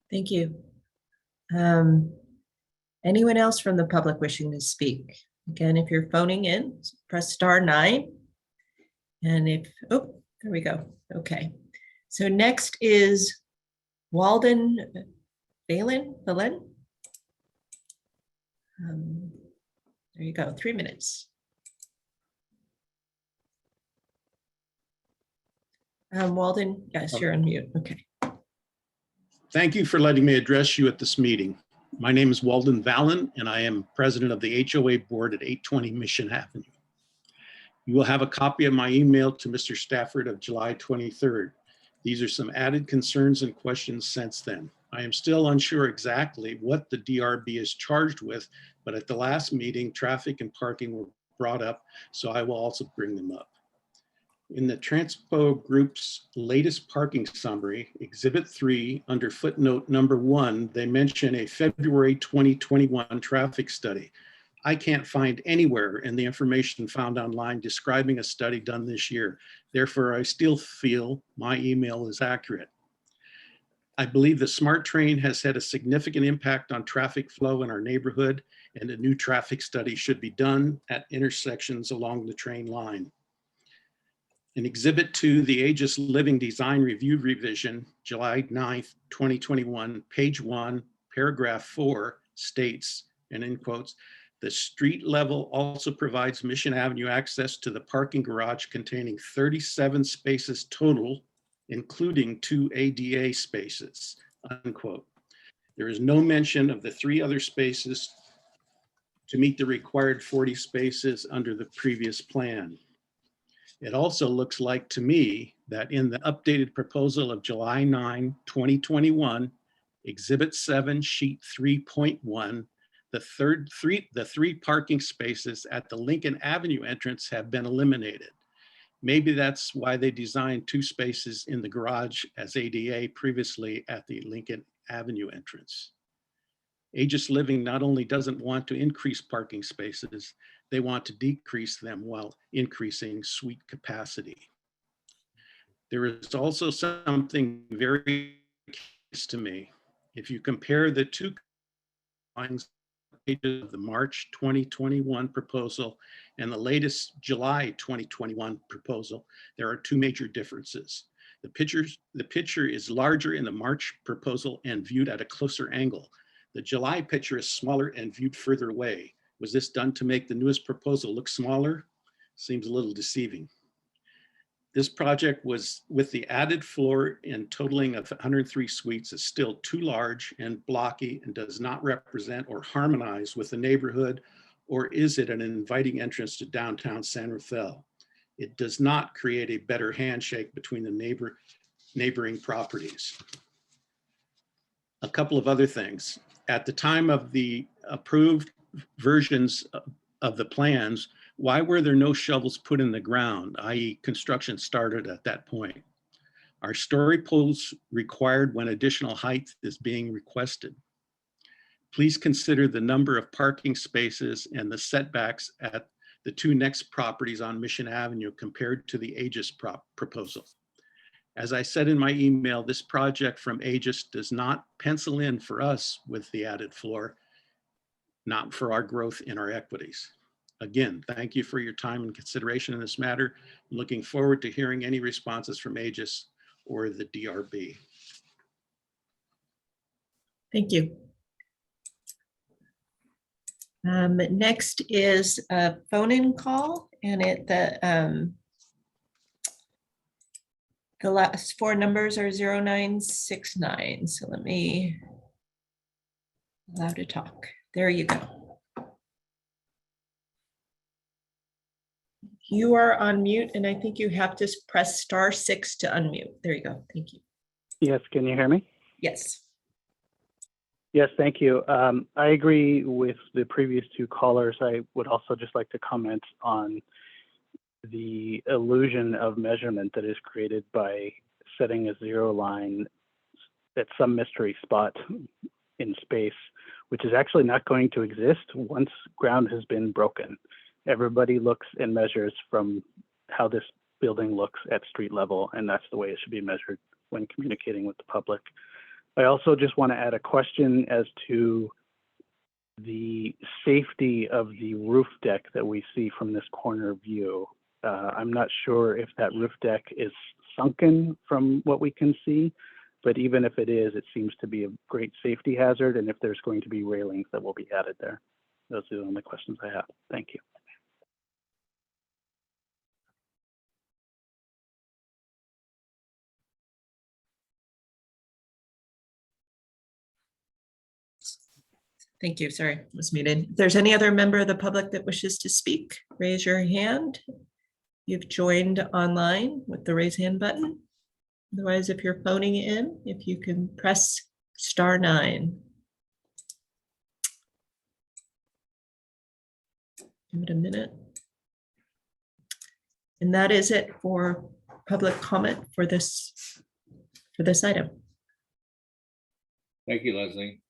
A: Thank you. Anyone else from the public wishing to speak? Again, if you're phoning in, press *9. And if, oh, there we go. Okay. So next is Walden Balin. There you go, 3 minutes. Walden, yes, you're on mute. Okay.
K: Thank you for letting me address you at this meeting. My name is Walden Vallon, and I am president of the HOA board at 820 Mission Avenue. You will have a copy of my email to Mr. Stafford of July 23rd. These are some added concerns and questions since then. I am still unsure exactly what the DRB is charged with, but at the last meeting, traffic and parking were brought up, so I will also bring them up. In the Transpo Group's latest parking summary, Exhibit 3, under footnote number 1, they mention a February 2021 traffic study. I can't find anywhere in the information found online describing a study done this year. Therefore, I still feel my email is accurate. I believe the SMART train has had a significant impact on traffic flow in our neighborhood, and a new traffic study should be done at intersections along the train line. In Exhibit 2, the Aegis Living Design Review Revision, July 9th, 2021, page 1, paragraph 4 states, and in quotes, the street level also provides Mission Avenue access to the parking garage containing 37 spaces total, including 2 ADA spaces, unquote. There is no mention of the 3 other spaces to meet the required 40 spaces under the previous plan. It also looks like to me that in the updated proposal of July 9, 2021, Exhibit 7, Sheet 3.1, the 3 parking spaces at the Lincoln Avenue entrance have been eliminated. Maybe that's why they designed 2 spaces in the garage as ADA previously at the Lincoln Avenue entrance. Aegis Living not only doesn't want to increase parking spaces, they want to decrease them while increasing suite capacity. There is also something very curious to me. If you compare the two lines of the March 2021 proposal and the latest July 2021 proposal, there are two major differences. The picture is larger in the March proposal and viewed at a closer angle. The July picture is smaller and viewed further away. Was this done to make the newest proposal look smaller? Seems a little deceiving. This project was with the added floor and totaling of 103 suites is still too large and blocky and does not represent or harmonize with the neighborhood, or is it an inviting entrance to downtown San Rafael? It does not create a better handshake between the neighboring properties. A couple of other things. At the time of the approved versions of the plans, why were there no shovels put in the ground, i.e. construction started at that point? Are story poles required when additional height is being requested? Please consider the number of parking spaces and the setbacks at the two next properties on Mission Avenue compared to the Aegis proposal. As I said in my email, this project from Aegis does not pencil in for us with the added floor, not for our growth in our equities. Again, thank you for your time and consideration in this matter. I'm looking forward to hearing any responses from Aegis or the DRB.
A: Thank you. Next is a phone-in call, and the last four numbers are 0969. So let me allow to talk. There you go. You are on mute, and I think you have to press *6 to unmute. There you go. Thank you.
L: Yes, can you hear me?
A: Yes.
L: Yes, thank you. I agree with the previous two callers. I would also just like to comment on the illusion of measurement that is created by setting a zero line at some mystery spot in space, which is actually not going to exist once ground has been broken. Everybody looks and measures from how this building looks at street level, and that's the way it should be measured when communicating with the public. I also just want to add a question as to the safety of the roof deck that we see from this corner view. I'm not sure if that roof deck is sunken from what we can see, but even if it is, it seems to be a great safety hazard, and if there's going to be railings that will be added there. Those are the only questions I have. Thank you.
A: Thank you. Sorry, I was muted. If there's any other member of the public that wishes to speak, raise your hand. You've joined online with the raise hand button. Otherwise, if you're phoning in, if you can press *9. Give it a minute. And that is it for public comment for this item.
B: Thank you, Leslie.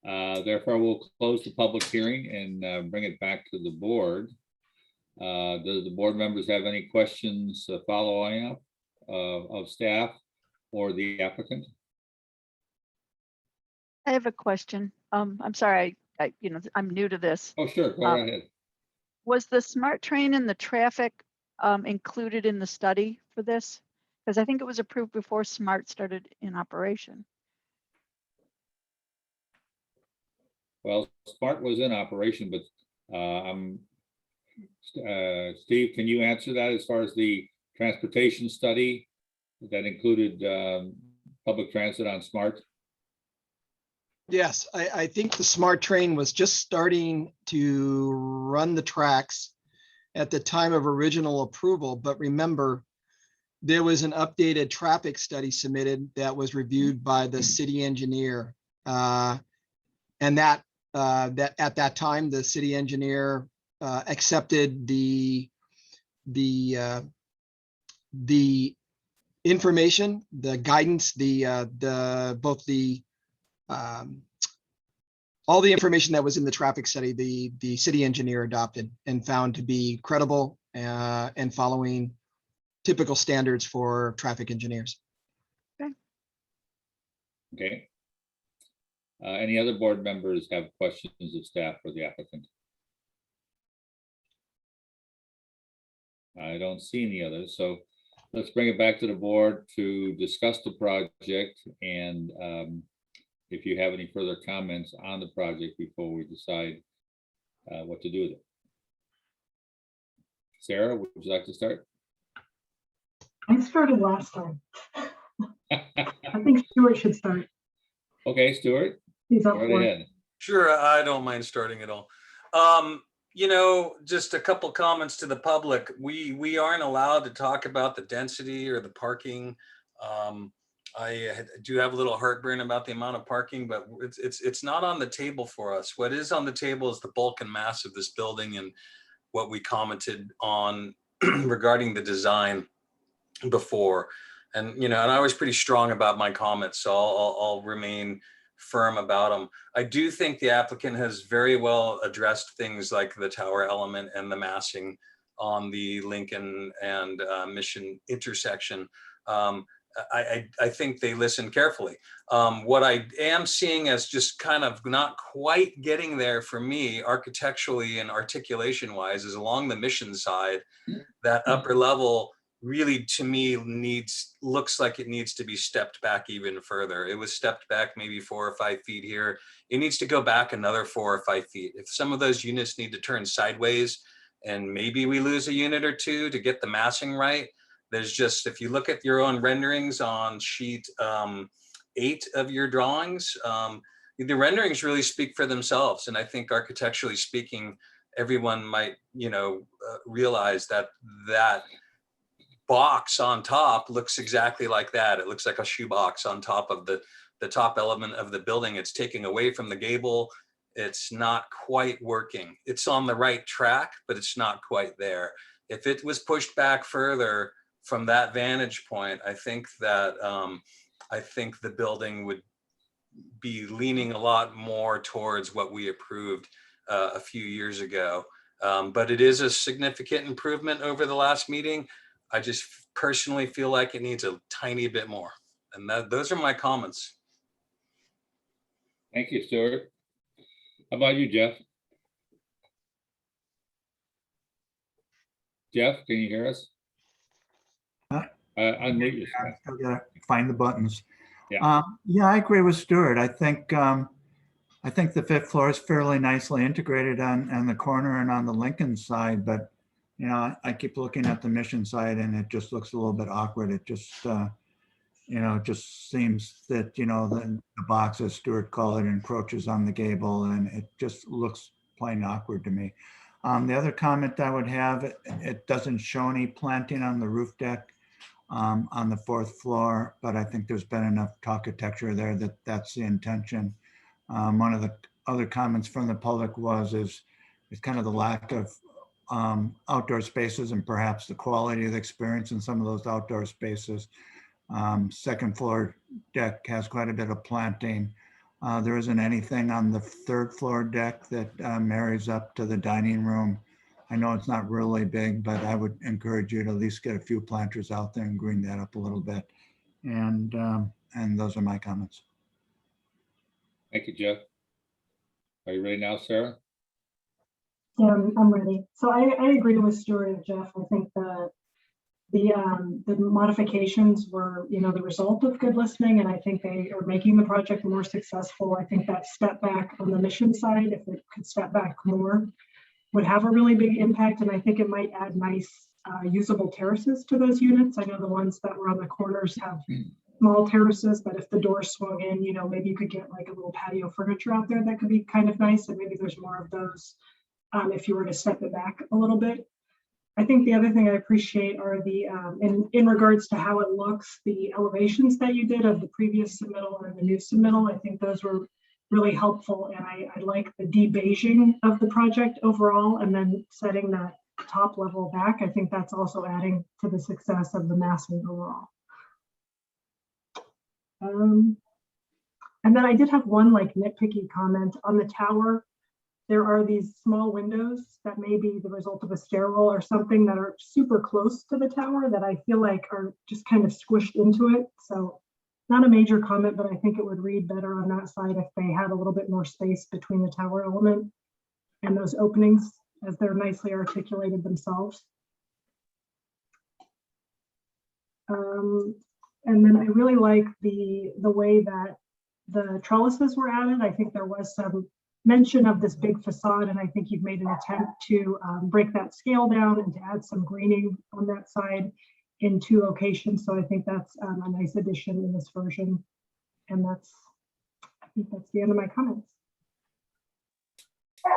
B: Therefore, we'll close the public hearing and bring it back to the board. Do the board members have any questions following up of staff or the applicant?
D: I have a question. I'm sorry, I'm new to this.
B: Oh, sure, go right ahead.
D: Was the smart train and the traffic included in the study for this? Because I think it was approved before SMART started in operation.
B: Well, SMART was in operation, but Steve, can you answer that as far as the transportation study that included public transit on SMART?
E: Yes, I think the SMART train was just starting to run the tracks at the time of original approval. But remember, there was an updated traffic study submitted that was reviewed by the city engineer. And that at that time, the city engineer accepted the information, the guidance, both the all the information that was in the traffic study, the city engineer adopted and found to be credible and following typical standards for traffic engineers.
B: Okay. Any other board members have questions of staff or the applicant? I don't see any others, so let's bring it back to the board to discuss the project, and if you have any further comments on the project before we decide what to do with it. Sarah, would you like to start?
G: I started last time. I think Stuart should start.
B: Okay, Stuart,
G: He's up
B: go right
G: for it.
B: ahead.
C: Sure, I don't mind starting at all. You know, just a couple comments to the public. We aren't allowed to talk about the density or the parking. I do have a little heartburn about the amount of parking, but it's not on the table for us. What is on the table is the bulk and mass of this building and what we commented on regarding the design before. And, you know, and I was pretty strong about my comments, so I'll remain firm about them. I do think the applicant has very well addressed things like the tower element and the massing on the Lincoln and Mission intersection. I think they listened carefully. What I am seeing as just kind of not quite getting there for me architecturally and articulation wise is along the Mission side. That upper level really, to me, looks like it needs to be stepped back even further. It was stepped back maybe 4 or 5 feet here. It needs to go back another 4 or 5 feet. If some of those units need to turn sideways and maybe we lose a unit or two to get the massing right, there's just, if you look at your own renderings on sheet 8 of your drawings, the renderings really speak for themselves. And I think architecturally speaking, everyone might, you know, realize that that box on top looks exactly like that. It looks like a shoebox on top of the top element of the building. It's taking away from the gable. It's not quite working. It's on the right track, but it's not quite there. If it was pushed back further from that vantage point, I think that I think the building would be leaning a lot more towards what we approved a few years ago. But it is a significant improvement over the last meeting. I just personally feel like it needs a tiny bit more. And those are my comments.
B: Thank you, Stuart. How about you, Jeff? Jeff, can you hear us? Unmute yourself.
F: I still gotta find the buttons.
B: Yeah.
F: Yeah, I agree with Stuart. I think the 5th floor is fairly nicely integrated on the corner and on the Lincoln side, but you know, I keep looking at the Mission side and it just looks a little bit awkward. It just, you know, it just seems that, you know, the box, as Stuart called it, encroaches on the gable and it just looks plain awkward to me. The other comment I would have, it doesn't show any planting on the roof deck on the 4th floor, but I think there's been enough architecture there that that's the intention. One of the other comments from the public is kind of the lack of outdoor spaces and perhaps the quality of the experience in some of those outdoor spaces. 2nd floor deck has quite a bit of planting. There isn't anything on the 3rd floor deck that marries up to the dining room. I know it's not really big, but I would encourage you to at least get a few planters out there and green that up a little bit. And those are my comments.
B: Thank you, Jeff. Are you ready now, Sarah?
G: Yeah, I'm ready. So I agree with Stuart and Jeff. I think the modifications were, you know, the result of good listening, and I think they are making the project more successful. I think that step back on the Mission side, if it could step back more, would have a really big impact, and I think it might add nice usable terraces to those units. I know the ones that were on the corners have small terraces, but if the doors swung in, you know, maybe you could get like a little patio furniture out there that could be kind of nice, and maybe there's more of those if you were to step it back a little bit. I think the other thing I appreciate are the, in regards to how it looks, the elevations that you did of the previous submittal and the new submittal. I think those were really helpful, and I like the de-beiging of the project overall, and then setting that top level back. I think that's also adding to the success of the massing overall. And then I did have one like nitpicky comment on the tower. There are these small windows that may be the result of a stairwell or something that are super close to the tower that I feel like are just kind of squished into it. So not a major comment, but I think it would read better on that side if they had a little bit more space between the tower element and those openings as they're nicely articulated themselves. And then I really like the way that the trellises were added. I think there was some mention of this big facade, and I think you've made an attempt to break that scale down and to add some greening on that side in 2 locations. So I think that's a nice addition in this version. And I think that's the end of my comments.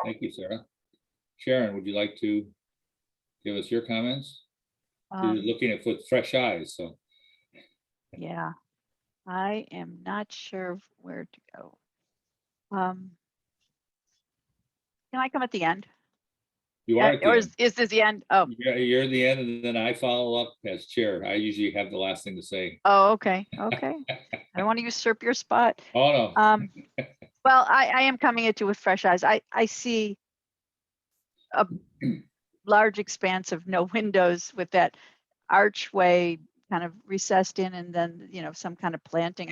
B: Thank you, Sarah. Sharon, would you like to give us your comments? You're looking at with fresh eyes, so.
D: Yeah, I am not sure where to go. Can I come at the end?
B: You are at the
D: Or
B: end.
D: is this the end? Oh,
B: You're the end, and then I follow up as chair. I usually have the last thing to say.
D: oh, okay, okay. I don't want to usurp your spot.
B: Oh, no.
D: Well, I am coming at you with fresh eyes. I see a large expanse of no windows with that archway kind of recessed in, and then, you know, some kind of planting.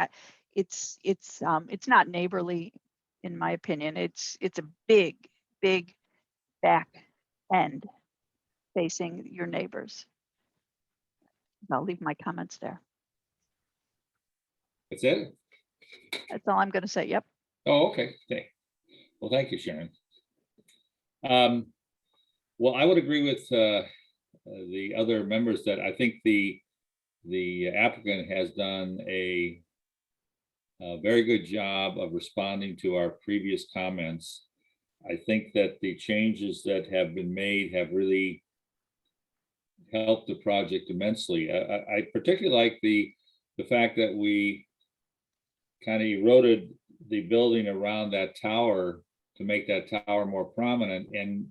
D: It's not neighborly, in my opinion. It's a big back end facing your neighbors. I'll leave my comments there.
B: That's it?
D: That's all I'm going to say. Yep.
B: Oh, okay. Okay. Well, thank you, Sharon. Well, I would agree with the other members that I think the applicant has done a very good job of responding to our previous comments. I think that the changes that have been made have really helped the project immensely. I particularly like the fact that we kind of eroded the building around that tower to make that tower more prominent and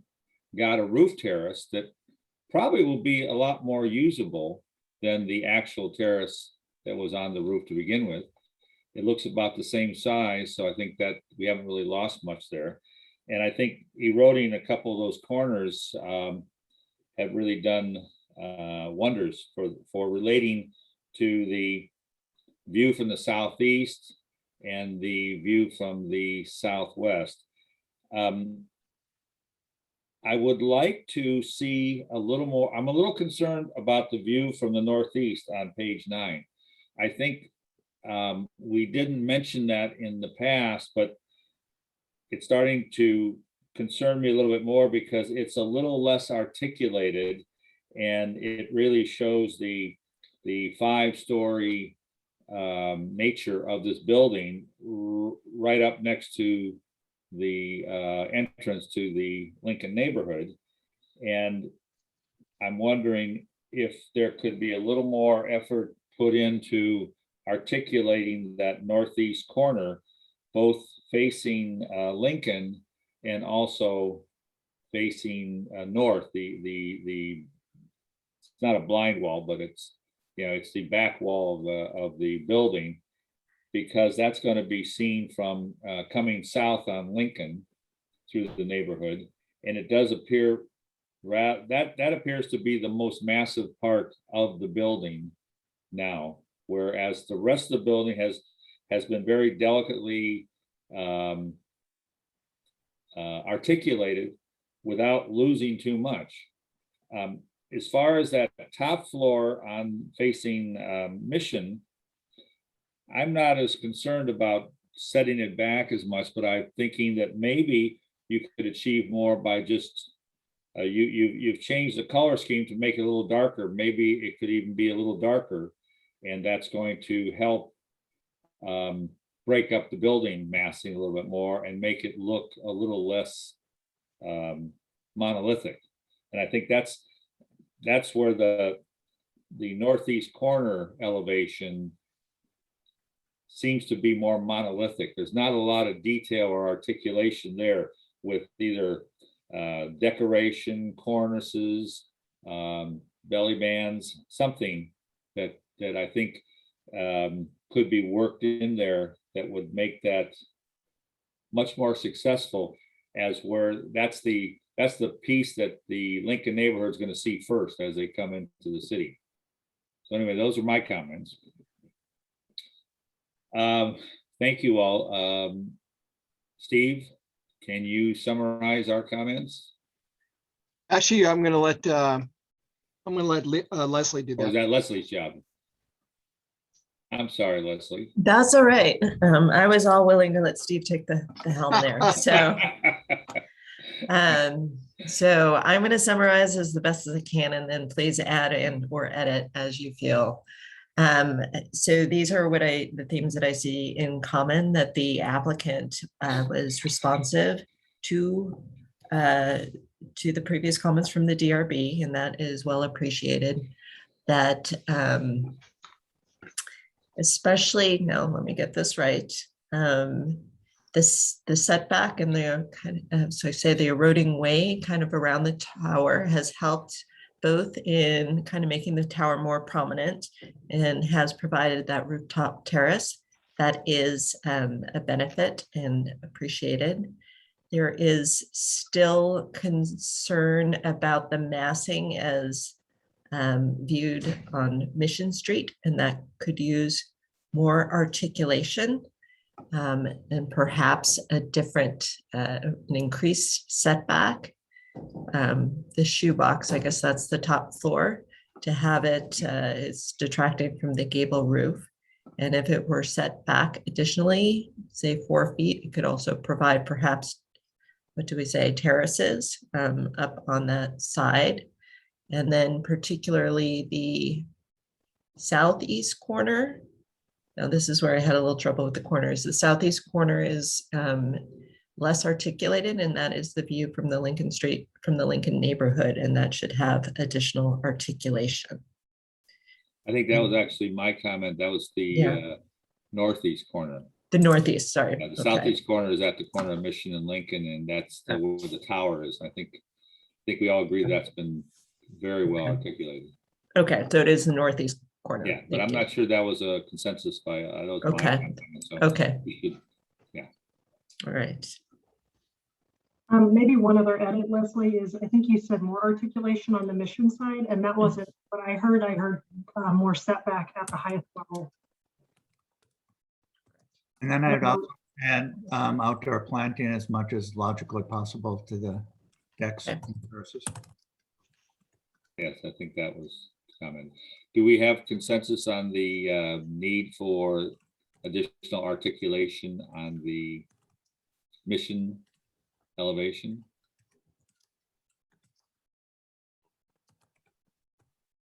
B: got a roof terrace that probably will be a lot more usable than the actual terrace that was on the roof to begin with. It looks about the same size, so I think that we haven't really lost much there. And I think eroding a couple of those corners have really done wonders for relating to the view from the southeast and the view from the southwest. I would like to see a little more. I'm a little concerned about the view from the northeast on page 9. I think we didn't mention that in the past, but it's starting to concern me a little bit more because it's a little less articulated, and it really shows the 5-story nature of this building right up next to the entrance to the Lincoln neighborhood. And I'm wondering if there could be a little more effort put into articulating that northeast corner, both facing Lincoln and also facing north. It's not a blind wall, but it's, you know, it's the back wall of the building, because that's going to be seen from coming south on Lincoln through the neighborhood. And it does appear that appears to be the most massive part of the building now, whereas the rest of the building has been very delicately articulated without losing too much. As far as that top floor on facing Mission, I'm not as concerned about setting it back as much, but I'm thinking that maybe you could achieve more by just you've changed the color scheme to make it a little darker. Maybe it could even be a little darker, and that's going to help break up the building massing a little bit more and make it look a little less monolithic. And I think that's where the northeast corner elevation seems to be more monolithic. There's not a lot of detail or articulation there with either decoration, cornices, belly bands, something that I think could be worked in there that would make that much more successful, as where that's the piece that the Lincoln neighborhood is going to see first as they come into the city. So anyway, those are my comments. Thank you all. Steve, can you summarize our comments?
E: Actually, I'm gonna let Leslie do
B: Or is
E: that.
B: that Leslie's job? I'm sorry, Leslie.
A: That's all right. I was all willing to let Steve take the helm there. So I'm going to summarize as the best as I can, and then please add in or edit as you feel. So these are the themes that I see in common, that the applicant was responsive to the previous comments from the DRB, and that is well appreciated. That especially, no, let me get this right. The setback and the kind of, so I say the eroding way kind of around the tower has helped both in kind of making the tower more prominent, and has provided that rooftop terrace that is a benefit and appreciated. There is still concern about the massing as viewed on Mission Street, and that could use more articulation and perhaps a different, an increased setback. The shoebox, I guess that's the top floor, to have it, it's detracting from the gable roof. And if it were set back additionally, say 4 feet, it could also provide perhaps, what do we say, terraces up on that side. And then particularly the southeast corner. Now this is where I had a little trouble with the corners. The southeast corner is less articulated, and that is the view from the Lincoln Street, from the Lincoln neighborhood, and that should have additional articulation.
B: I think that was actually my comment. That was the northeast corner.
A: The northeast, sorry.
B: The southeast corner is at the corner of Mission and Lincoln, and that's where the tower is. I think we all agree that's been very well articulated.
A: Okay, so it is the northeast corner.
B: Yeah, but I'm not sure that was a consensus by those.
A: Okay.
B: So
A: Okay.
B: Yeah.
A: All right.
G: Maybe one other edit, Leslie, is I think you said more articulation on the Mission side, and that wasn't what I heard. I heard more setback at the highest level.
F: And then I'd also add outdoor planting as much as logically possible to the decks and terraces.
B: Yes, I think that was common. Do we have consensus on the need for additional articulation on the Mission elevation?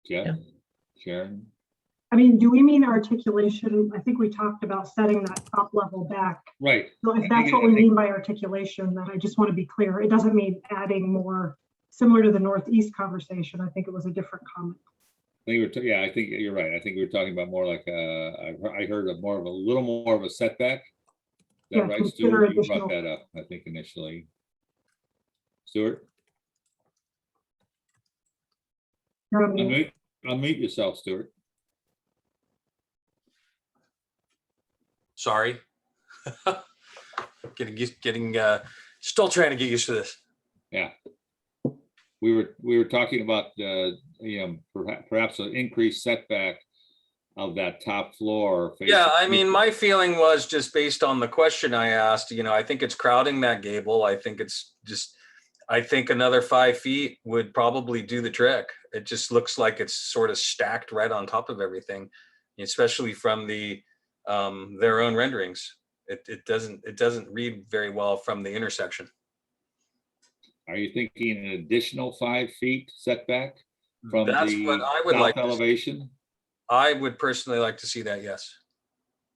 B: Jeff,
A: Yeah.
B: Sharon?
G: I mean, do we mean articulation? I think we talked about setting that top level back.
B: Right.
G: So if that's what we mean by articulation, then I just want to be clear. It doesn't mean adding more, similar to the northeast conversation. I think it was a different comment.
B: I think yeah, I think you're right. I think we were talking about more like I heard a little more of a setback. Is that right, Stuart? You brought that up, I think, initially. Stuart? Unmute yourself, Stuart.
C: Sorry. Still trying to get used to this.
B: Yeah. We were talking about perhaps an increased setback of that top floor.
C: Yeah, I mean, my feeling was just based on the question I asked, I think it's crowding that gable. I think another 5 feet would probably do the trick. It just looks like it's sort of stacked right on top of everything, especially from their own renderings. It doesn't read very well from the intersection.
B: Are you thinking an additional 5 feet setback from
C: That's
B: the
C: what I would
B: south
C: like
B: elevation?
C: I would personally like to see that, yes.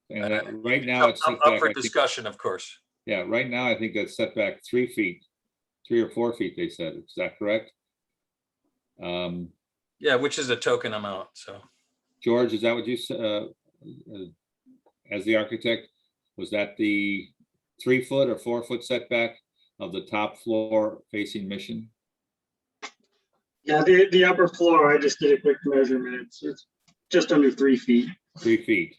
B: And right now it's
C: up for discussion, of course.
B: Yeah, right now I think that's set back 3 feet, 3 or 4 feet, they said. Is that correct?
C: Yeah, which is a token amount. So,
B: George, is that what you said? As the architect, was that the 3 foot or 4 foot setback of the top floor facing Mission?
M: Yeah, the upper floor, I just did a quick measurement. It's just under 3 feet.
B: 3 feet.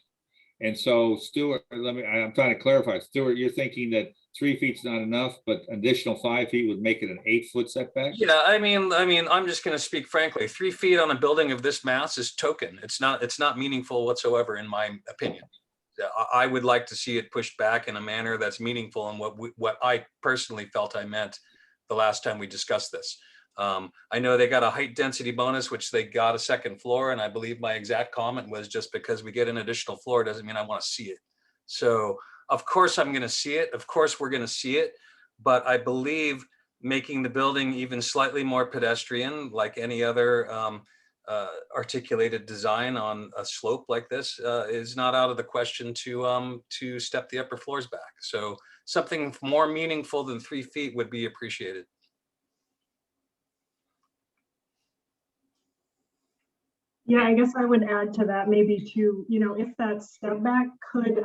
B: And so Stuart, I'm trying to clarify, Stuart, you're thinking that 3 feet's not enough, but additional 5 feet would make it an 8-foot setback?
C: Yeah, I mean, I'm just going to speak frankly. 3 feet on a building of this mass is token. It's not meaningful whatsoever, in my opinion. Yeah, I would like to see it pushed back in a manner that's meaningful, and what I personally felt I meant the last time we discussed this. I know they got a height density bonus, which they got a second floor, and I believe my exact comment was, just because we get an additional floor doesn't mean I want to see it. So of course I'm going to see it. Of course we're going to see it, but I believe making the building even slightly more pedestrian, like any other articulated design on a slope like this, is not out of the question to step the upper floors back. So something more meaningful than 3 feet would be appreciated.
G: Yeah, I guess I would add to that maybe to, if that step back could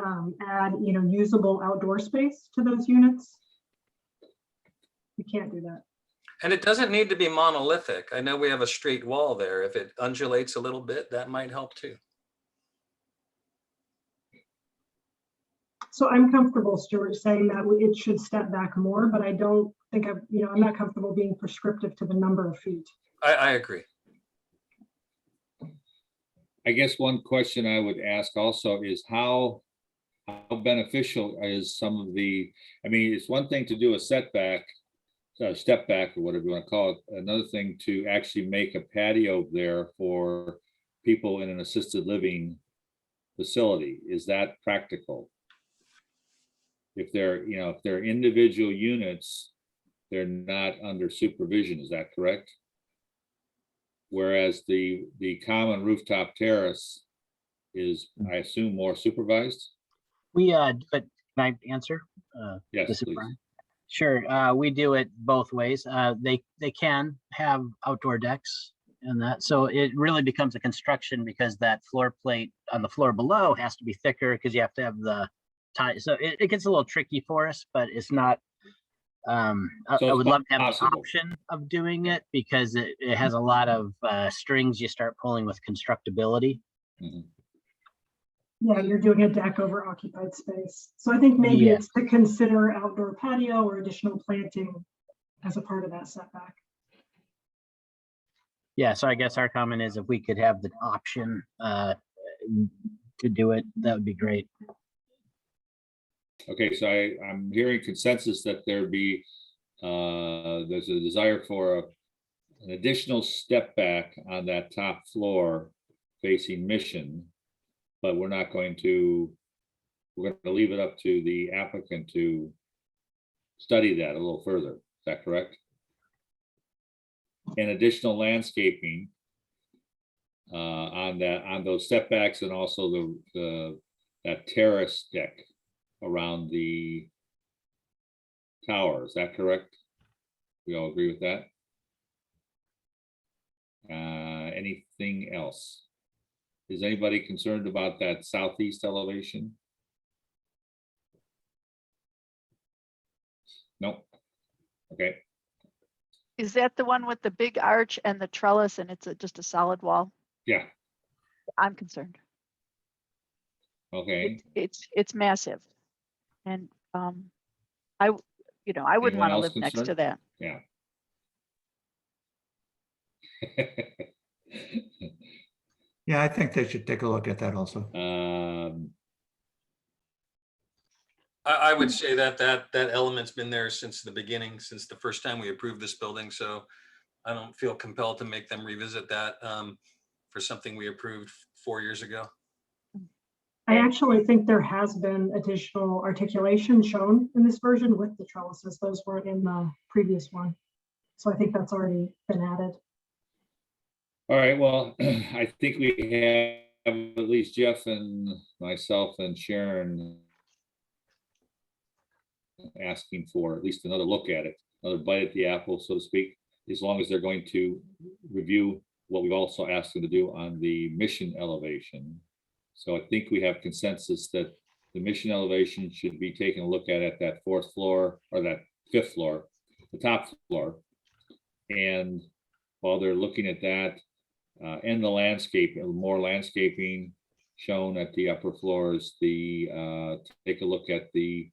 G: add, usable outdoor space to those units. We can't do that.
C: And it doesn't need to be monolithic. I know we have a straight wall there. If it undulates a little bit, that might help too.
G: So I'm comfortable, Stuart, saying that it should step back more, but I don't think I'm not comfortable being prescriptive to the number of feet.
C: I agree.
B: I guess one question I would ask also is how beneficial is some of the, it's one thing to do a setback, step back, or whatever you want to call it. Another thing to actually make a patio there for people in an assisted living facility. Is that practical? If they're individual units, they're not under supervision, is that correct? Whereas the common rooftop terrace is, I assume, more supervised?
H: But can I answer?
B: Yes,
H: this is
B: please.
H: Brian. Sure, we do it both ways. They can have outdoor decks and that, so it really becomes a construction, because that floor plate on the floor below has to be thicker, because you have to have the tie. So it gets a little tricky for us, but it's not. I would love to have the option of doing it, because it has a lot of strings you start pulling with constructability.
B: Mhm.
G: Yeah, you're doing a deck over occupied space. So I think maybe it's to consider outdoor patio or additional planting as a part of that setback.
H: Yeah, so I guess our comment is, if we could have the option to do it, that would be great.
B: Okay, so I'm hearing consensus that there's a desire for an additional step back on that top floor facing Mission, but we're going to leave it up to the applicant to study that a little further. Is that correct? And additional landscaping on those setbacks, and also that terrace deck around the tower. Is that correct? We all agree with that? Anything else? Is anybody concerned about that southeast elevation? Nope. Okay.
D: Is that the one with the big arch and the trellis, and it's just a solid wall?
B: Yeah.
D: I'm concerned.
B: Okay.
D: It's massive, and I wouldn't want to live next to that.
B: Yeah.
F: Yeah, I think they should take a look at that also.
C: I would say that element's been there since the beginning, since the first time we approved this building. So I don't feel compelled to make them revisit that for something we approved 4 years ago.
G: I actually think there has been additional articulation shown in this version with the trellises. Those weren't in the previous one. So I think that's already been added.
B: All right, well, I think we have at least Jeff and myself and Sharon asking for at least another look at it, another bite at the apple, so to speak, as long as they're going to review what we've also asked them to do on the Mission elevation. So I think we have consensus that the Mission elevation should be taken a look at that 4th floor, or that 5th floor, the top floor. And while they're looking at that, and the landscape, more landscaping, shown at the upper floors, take a look at the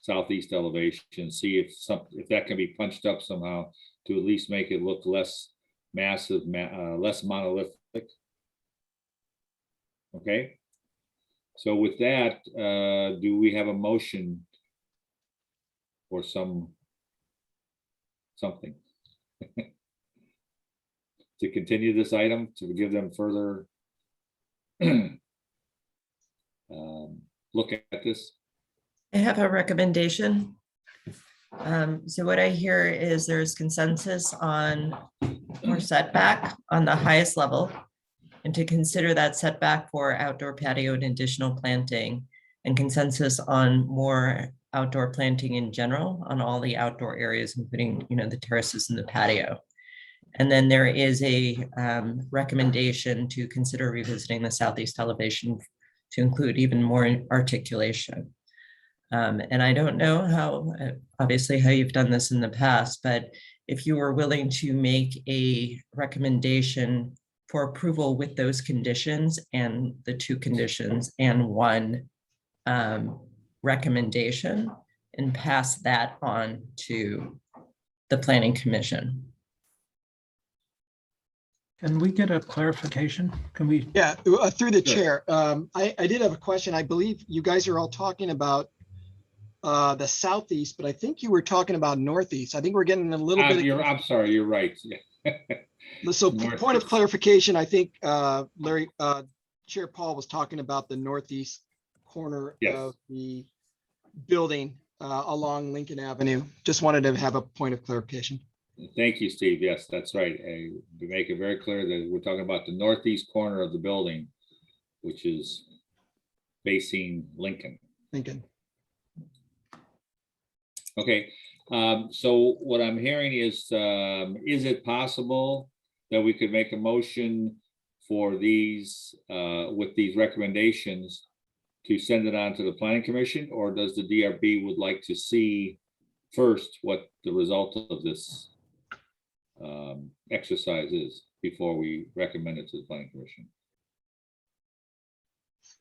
B: southeast elevation, see if that can be punched up somehow to at least make it look less massive, less monolithic. Okay. So with that, do we have a motion or something to continue this item, to give them further look at this?
A: I have a recommendation. So what I hear is there's consensus on more setback on the highest level, and to consider that setback for outdoor patio and additional planting, and consensus on more outdoor planting in general on all the outdoor areas, including, the terraces and the patio. And then there is a recommendation to consider revisiting the southeast elevation to include even more articulation. And I don't know how, obviously, how you've done this in the past, but if you were willing to make a recommendation for approval with those conditions and the 2 conditions and 1 recommendation, and pass that on to the Planning Commission.
I: Can we get a clarification? Can we?
E: Yeah, through the chair. I did have a question. I believe you guys are all talking about the southeast, but I think you were talking about northeast. I think we're getting a little bit.
B: I'm sorry, you're right.
E: So point of clarification, I think Larry, Chair Paul was talking about the northeast corner of the building along Lincoln Avenue. Just wanted to have a point of clarification.
B: Thank you, Steve. Yes, that's right. To make it very clear that we're talking about the northeast corner of the building, which is facing Lincoln. Okay, so what I'm hearing is it possible that we could make a motion for these, with these recommendations, to send it on to the Planning Commission, or does the DRB would like to see first what the result of this exercise is before we recommend it to the Planning Commission?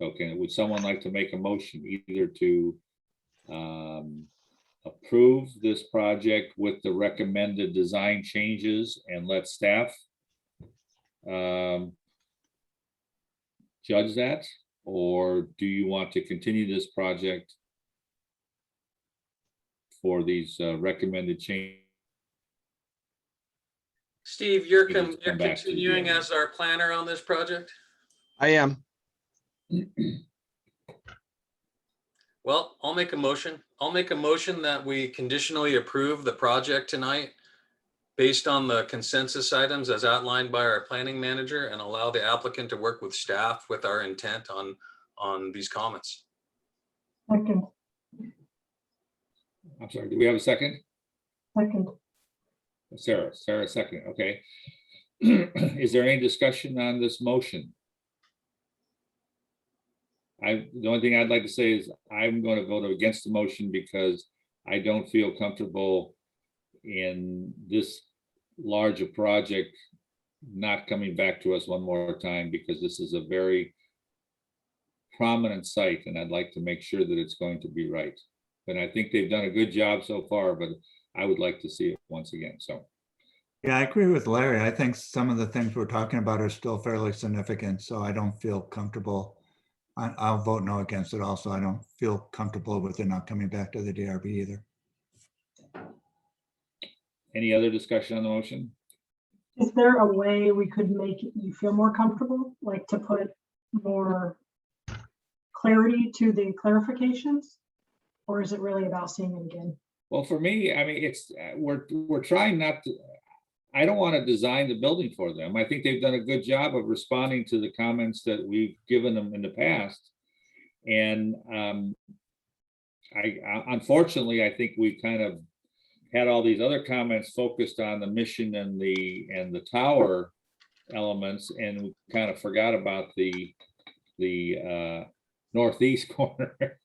B: Okay, would someone like to make a motion either to approve this project with the recommended design changes and let staff judge that? Or do you want to continue this project for these recommended changes?
C: Steve, you're continuing as our planner on this project?
E: I am.
C: Well, I'll make a motion. I'll make a motion that we conditionally approve the project tonight based on the consensus items as outlined by our planning manager, and allow the applicant to work with staff with our intent on these comments.
G: Second.
B: I'm sorry, do we have a second?
G: Second.
B: Sarah, second, okay. Is there any discussion on this motion? The only thing I'd like to say is I'm going to vote against the motion because I don't feel comfortable in this large a project not coming back to us one more time, because this is a very prominent site and I'd like to make sure that it's going to be right. But I think they've done a good job so far, but I would like to see it once again. So
F: yeah, I agree with Larry. I think some of the things we're talking about are still fairly significant, so I don't feel comfortable. I'll vote no against it also. I don't feel comfortable with it not coming back to the DRB either.
B: any other discussion on the motion?
G: Is there a way we could make you feel more comfortable, like to put more clarity to the clarifications? Or is it really about seeing it again?
B: Well, for me, I mean, it's we're trying not to. I don't want to design the building for them. I think they've done a good job of responding to the comments that we've given them in the past. And unfortunately, I think we kind of had all these other comments focused on the mission and the tower elements, and we kind of forgot about the northeast corner.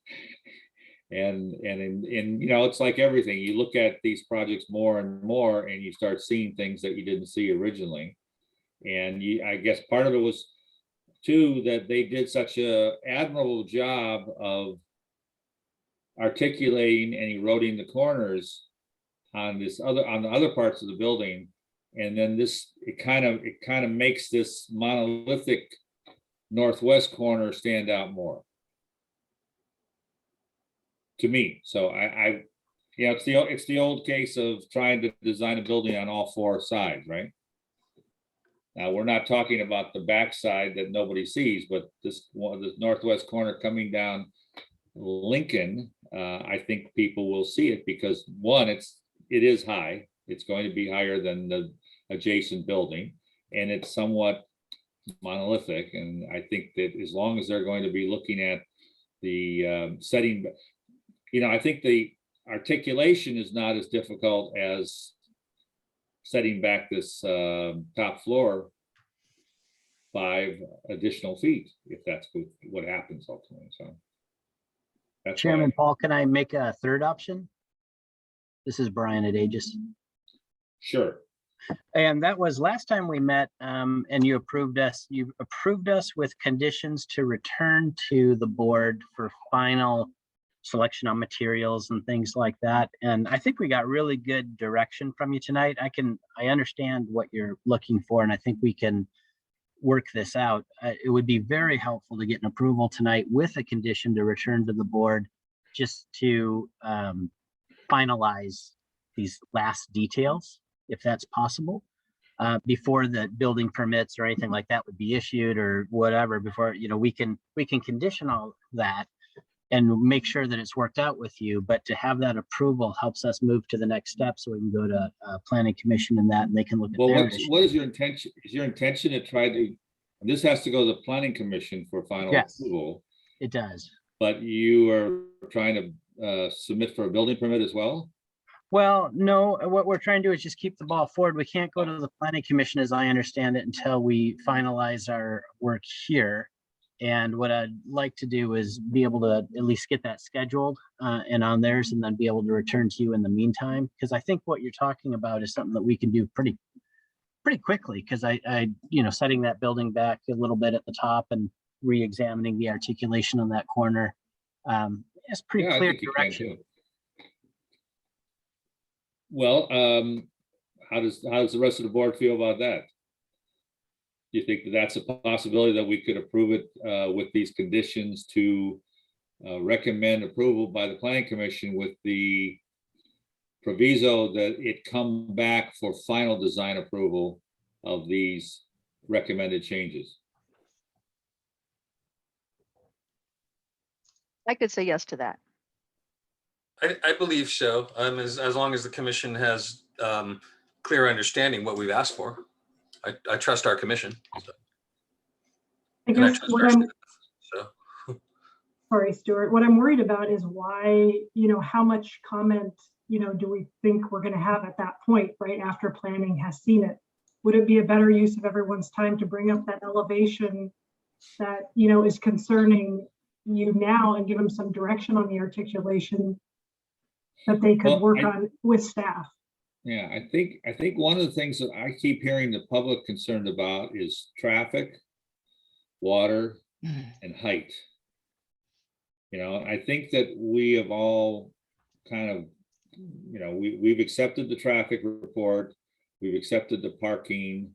B: And you know, it's like everything, you look at these projects more and more and you start seeing things that you didn't see originally. And I guess part of it was two, that they did such a admirable job of articulating and eroding the corners on the other parts of the building. And then it kind of makes this monolithic northwest corner stand out more to me. So it's the old case of trying to design a building on all four sides, right? Now, we're not talking about the backside that nobody sees, but this northwest corner coming down Lincoln, I think people will see it because one, it is high. It's going to be higher than the adjacent building, and it's somewhat monolithic. And I think that as long as they're going to be looking at the setting, I think the articulation is not as difficult as setting back this top floor 5 additional feet, if that's what happens ultimately. So that's
H: Chairman Paul, can I make a third option? This is Brian at Aegis.
B: Sure.
H: And that was last time we met, and you approved us with conditions to return to the board for final selection on materials and things like that. And I think we got really good direction from you tonight. I understand what you're looking for, and I think we can work this out. It would be very helpful to get an approval tonight with a condition to return to the board just to finalize these last details, if that's possible, before the building permits or anything like that would be issued or whatever. Before, we can condition all that and make sure that it's worked out with you. But to have that approval helps us move to the next step, so we can go to planning commission and they can look at
B: Well,
H: their
B: what is your intention? Is your intention to try to, this has to go to the planning commission for final approval?
H: It does.
B: But you are trying to submit for a building permit as well?
H: Well, no, what we're trying to do is just keep the ball forward. We can't go to the planning commission, as I understand it, until we finalize our work here. And what I'd like to do is be able to at least get that scheduled and on theirs, and then be able to return to you in the meantime. Because I think what you're talking about is something that we can do pretty quickly. Because I setting that building back a little bit at the top and re-examining the articulation on that corner, it's pretty clear direction.
B: Well, how does the rest of the board feel about that? Do you think that that's a possibility that we could approve it with these conditions to recommend approval by the planning commission with the proviso that it come back for final design approval of these recommended changes?
D: I could say yes to that.
C: I believe so. As long as the commission has clear understanding what we've asked for. I trust our commission. So.
G: I guess sorry, Stuart, what I'm worried about is why, how much comment, do we think we're going to have at that point, right after planning has seen it? Would it be a better use of everyone's time to bring up that elevation that, is concerning you now and give them some direction on the articulation that they could work on with staff?
B: Yeah, I think one of the things that I keep hearing the public concerned about is traffic, water, and height. I think that we have all kind of, we've accepted the traffic report, we've accepted the parking,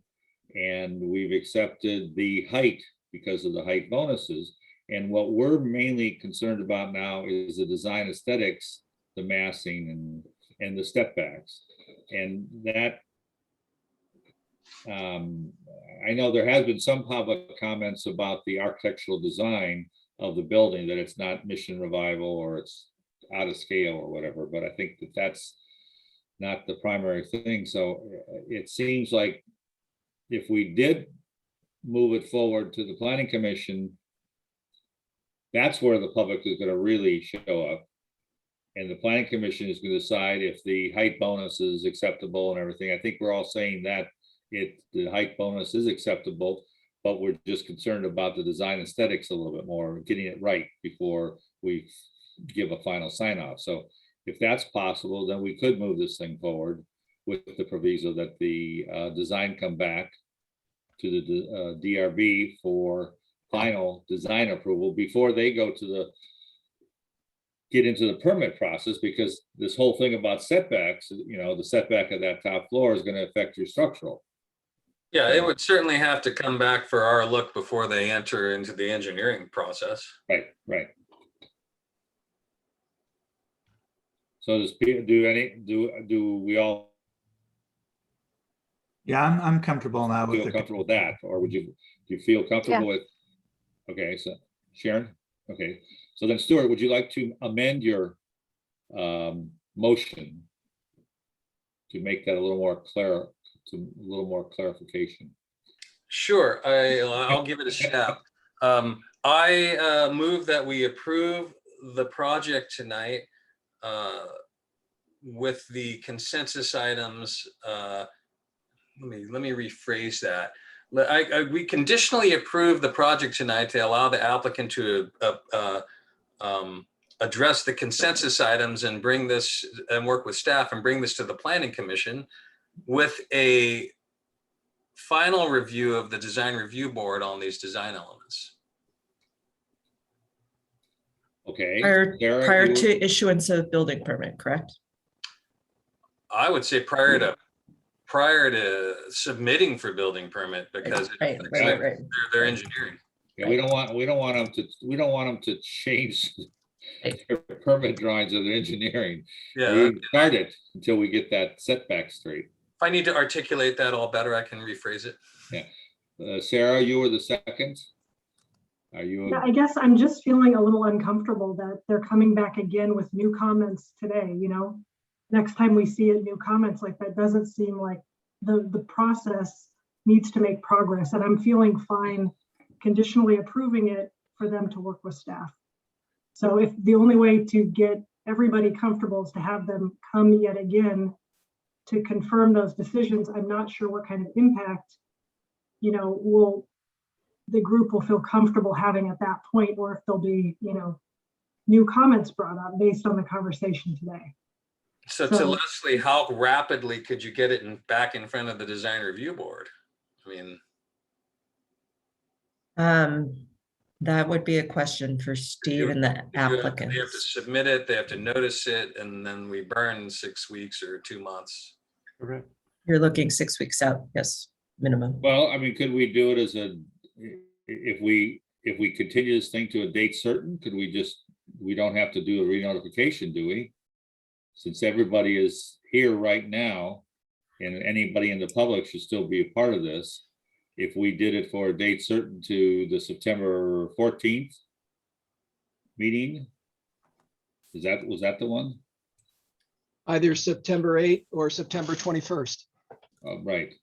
B: and we've accepted the height because of the height bonuses. And what we're mainly concerned about now is the design aesthetics, the massing and the step backs. And that, I know there has been some public comments about the architectural design of the building, that it's not mission revival or it's out of scale or whatever, but I think that that's not the primary thing. So it seems like if we did move it forward to the planning commission, that's where the public is going to really show up. And the planning commission is going to decide if the height bonus is acceptable and everything. I think we're all saying that the height bonus is acceptable, but we're just concerned about the design aesthetics a little bit more, getting it right before we give a final sign off. So if that's possible, then we could move this thing forward with the proviso that the design come back to the DRB for final design approval before they go to get into the permit process, because this whole thing about setbacks, the setback of that top floor is going to affect your structural.
C: Yeah, it would certainly have to come back for our look before they enter into the engineering process.
B: Right. So do we all
F: Yeah, I'm comfortable now with
B: feel comfortable with that, or do you feel comfortable with? Okay, so Sharon. Okay, so then Stuart, would you like to amend your motion to make that a little more clear, to a little more clarification?
C: Sure, I'll give it a shot. I move that we approve the project tonight with the consensus items. Let me rephrase that. We conditionally approve the project tonight to allow the applicant to address the consensus items and bring this and work with staff and bring this to the Planning Commission with a final review of the design review board on these design elements.
B: Okay.
A: Prior to issuance of building permit, correct?
C: I would say prior to submitting for building permit, because
A: right.
C: They're engineering.
B: Yeah, we don't want them to change their permit drawings of their engineering.
C: Yeah.
B: We start it until we get that setback straight.
C: If I need to articulate that all better, I can rephrase it.
B: Yeah. Sarah, you were the second. Are you?
G: Yeah, I guess I'm just feeling a little uncomfortable that they're coming back again with new comments today, Next time we see new comments like that, doesn't seem like the process needs to make progress. And I'm feeling fine conditionally approving it for them to work with staff. So if the only way to get everybody comfortable is to have them come yet again to confirm those decisions, I'm not sure what kind of impact, the group will feel comfortable having at that point, or if there'll be, new comments brought up based on the conversation today.
C: So to Leslie, how rapidly could you get it back in front of the design review board? I mean,
A: that would be a question for Steve and the applicant.
C: They have to submit it, they have to notice it, and then we burn 6 weeks or 2 months.
B: Correct.
A: You're looking 6 weeks out, yes, minimum.
B: Well, I mean, could we do it as if we continue this thing to a date certain, we don't have to do a re-notification, do we? Since everybody is here right now and anybody in the public should still be a part of this, if we did it for a date certain to the September 14th meeting, was that the one?
E: Either September 8th or September 21st.
B: Right.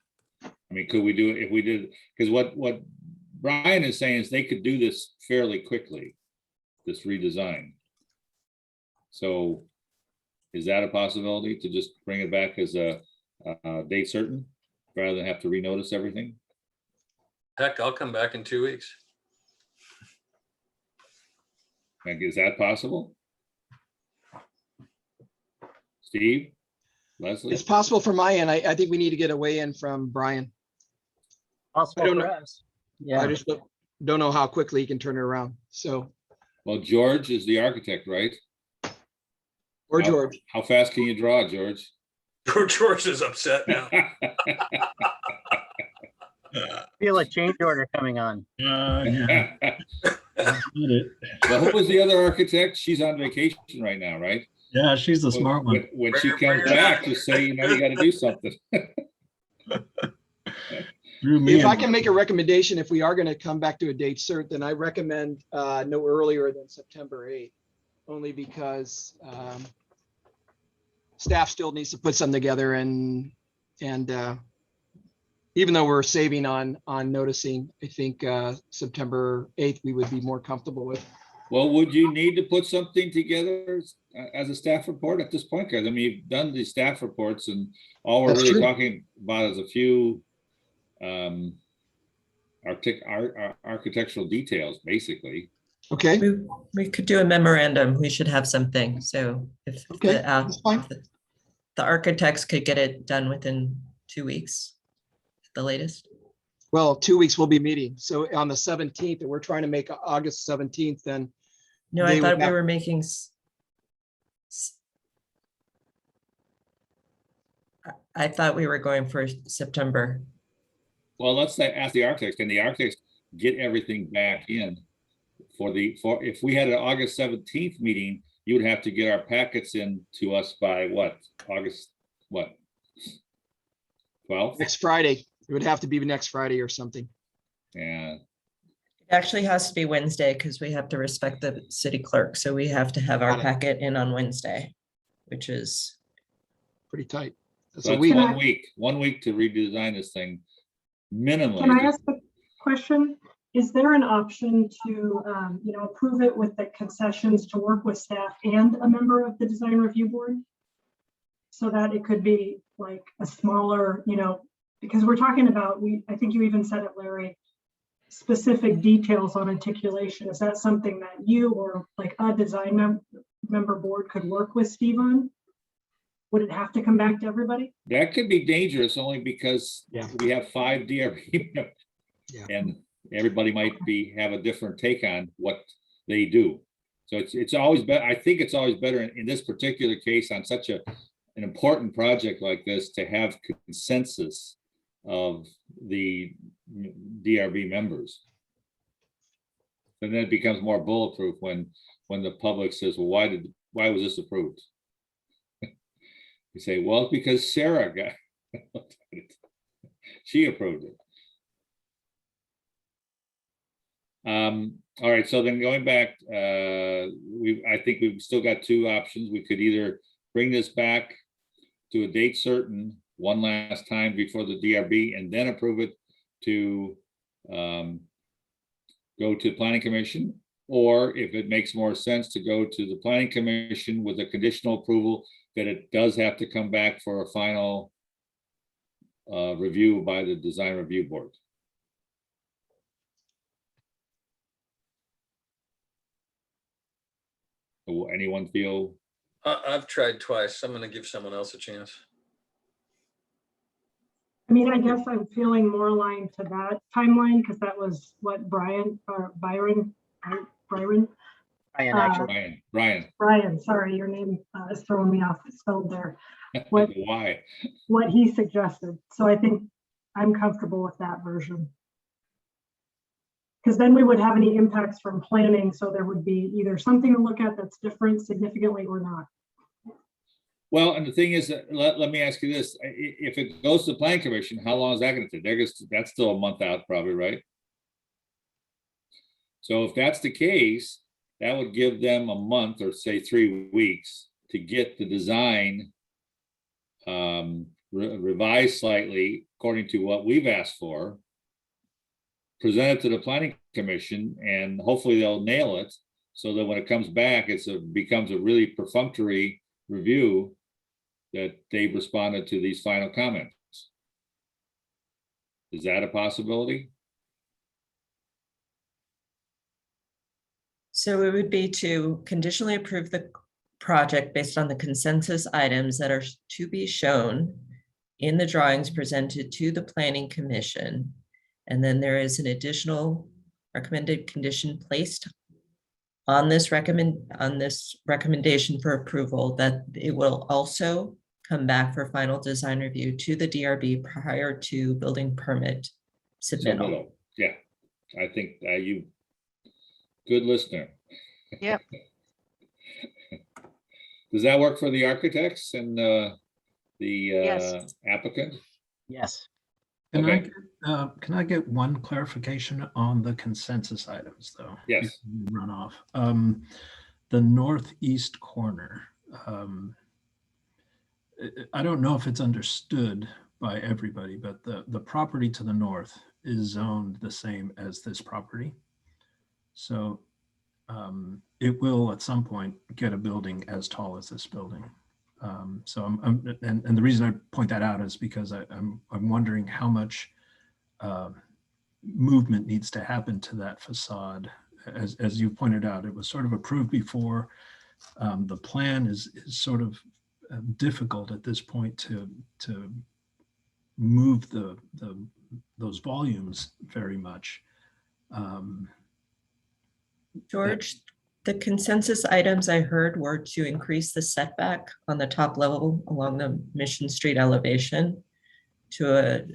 B: I mean, could we do it if we did? Because what Brian is saying is they could do this fairly quickly, this redesign. So is that a possibility, to just bring it back as a date certain rather than have to renotice everything?
C: Heck, I'll come back in 2 weeks.
B: Like, is that possible? Steve, Leslie?
E: It's possible from my end. I think we need to get a weigh-in from Brian.
H: Possible
E: I don't
H: for
E: know.
H: us. Yeah.
E: I just don't know how quickly he can turn it around. So,
B: Well, George is the architect, right?
E: or George.
B: How fast can you draw, George?
C: George is upset now.
H: Feel a change order coming on.
I: Yeah.
B: Well, who was the other architect? She's on vacation right now, right?
I: Yeah, she's the smart one.
B: When she comes back, just say, you got to do something.
E: If I can make a recommendation, if we are going to come back to a date cert, then I recommend no earlier than September 8th, only because staff still needs to put something together, and even though we're saving on noticing, I think September 8th we would be more comfortable with.
B: Well, would you need to put something together as a staff report at this point? Because I mean, you've done these staff reports, and all we're
E: That's
B: really
E: true.
B: talking about is a few architectural details, basically.
E: Okay.
A: We could do a memorandum. We should have something. So if
E: Okay,
A: the,
E: that's fine.
A: the architects could get it done within 2 weeks, the latest.
E: Well, 2 weeks we'll be meeting. So on the 17th, and we're trying to make August 17th, then
A: No,
E: They
A: I
E: would
A: thought we
E: have-
A: were making. I thought we were going for September.
B: Well, let's say, ask the architects, can the architects get everything back in for if we had an August 17th meeting, you would have to get our packets in to us by what, August, what? 12th?
E: next Friday, it would have to be next Friday or something.
B: Yeah,
A: It actually has to be Wednesday because we have to respect the city clerk. So we have to have our
E: Got it.
A: packet in on Wednesday, which is,
E: Pretty tight. That's
B: so
E: a
B: it's
E: week.
B: 1 week to redesign this thing minimally.
G: Can I ask a question? Is there an option to, approve it with the concessions to work with staff and a member of the design review board? So that it could be like a smaller, because we're talking about, I think you even said it, Larry, specific details on articulation. Is that something that you or like a design member board could work with Steve on? Would it have to come back to everybody?
B: That could be dangerous only because
E: Yeah.
B: we have 5 DRB members.
E: Yeah.
B: And everybody might have a different take on what they do. So it's always better. I think it's always better in this particular case on such an important project like this to have consensus of the DRB members. And then it becomes more bulletproof when the public says, well, why was this approved? You say, well, because Sarah got it. She approved it. All right, so then going back, I think we've still got 2 options. We could either bring this back to a date certain one last time before the DRB and then approve it to go to planning commission, or if it makes more sense to go to the planning commission with a conditional approval that it does have to come back for a final review by the design review board. Will anyone feel?
C: I've tried twice. I'm gonna give someone else a chance.
G: I mean, I guess I'm feeling more aligned to that timeline because that was what Byron,
B: Brian,
G: sorry, your name is throwing me off, it's spelled there. What
B: why?
G: what he suggested. So I think I'm comfortable with that version. Because then we would have any impacts from planning. So there would be either something to look at that's different significantly or not.
B: Well, and the thing is, let me ask you this, if it goes to the planning commission, how long is that gonna take? That's still a month out probably, right? So if that's the case, that would give them a month or say 3 weeks to get the design revised slightly according to what we've asked for, present it to the planning commission, and hopefully they'll nail it so that when it comes back, becomes a really perfunctory review that they've responded to these final comments. Is that a possibility?
A: so it would be to conditionally approve the project based on the consensus items that are to be shown in the drawings presented to the planning commission. And then there is an additional recommended condition placed on this recommendation for approval that it will also come back for final design review to the DRB prior to building permit submittal.
B: Yeah, I think you, good listener.
D: Yep.
B: Does that work for the architects and the
D: Yes.
B: applicant?
H: Yes.
B: Okay.
I: Can I get one clarification on the consensus items, though?
B: Yes.
I: before we run off. The northeast corner. I don't know if it's understood by everybody, but the property to the north is zoned the same as this property. So it will at some point get a building as tall as this building. So and the reason I point that out is because I'm wondering how much movement needs to happen to that facade. As you pointed out, it was sort of approved before. The plan is sort of difficult at this point to move the those volumes very much.
A: George, the consensus items I heard were to increase the setback on the top level along the Mission Street elevation to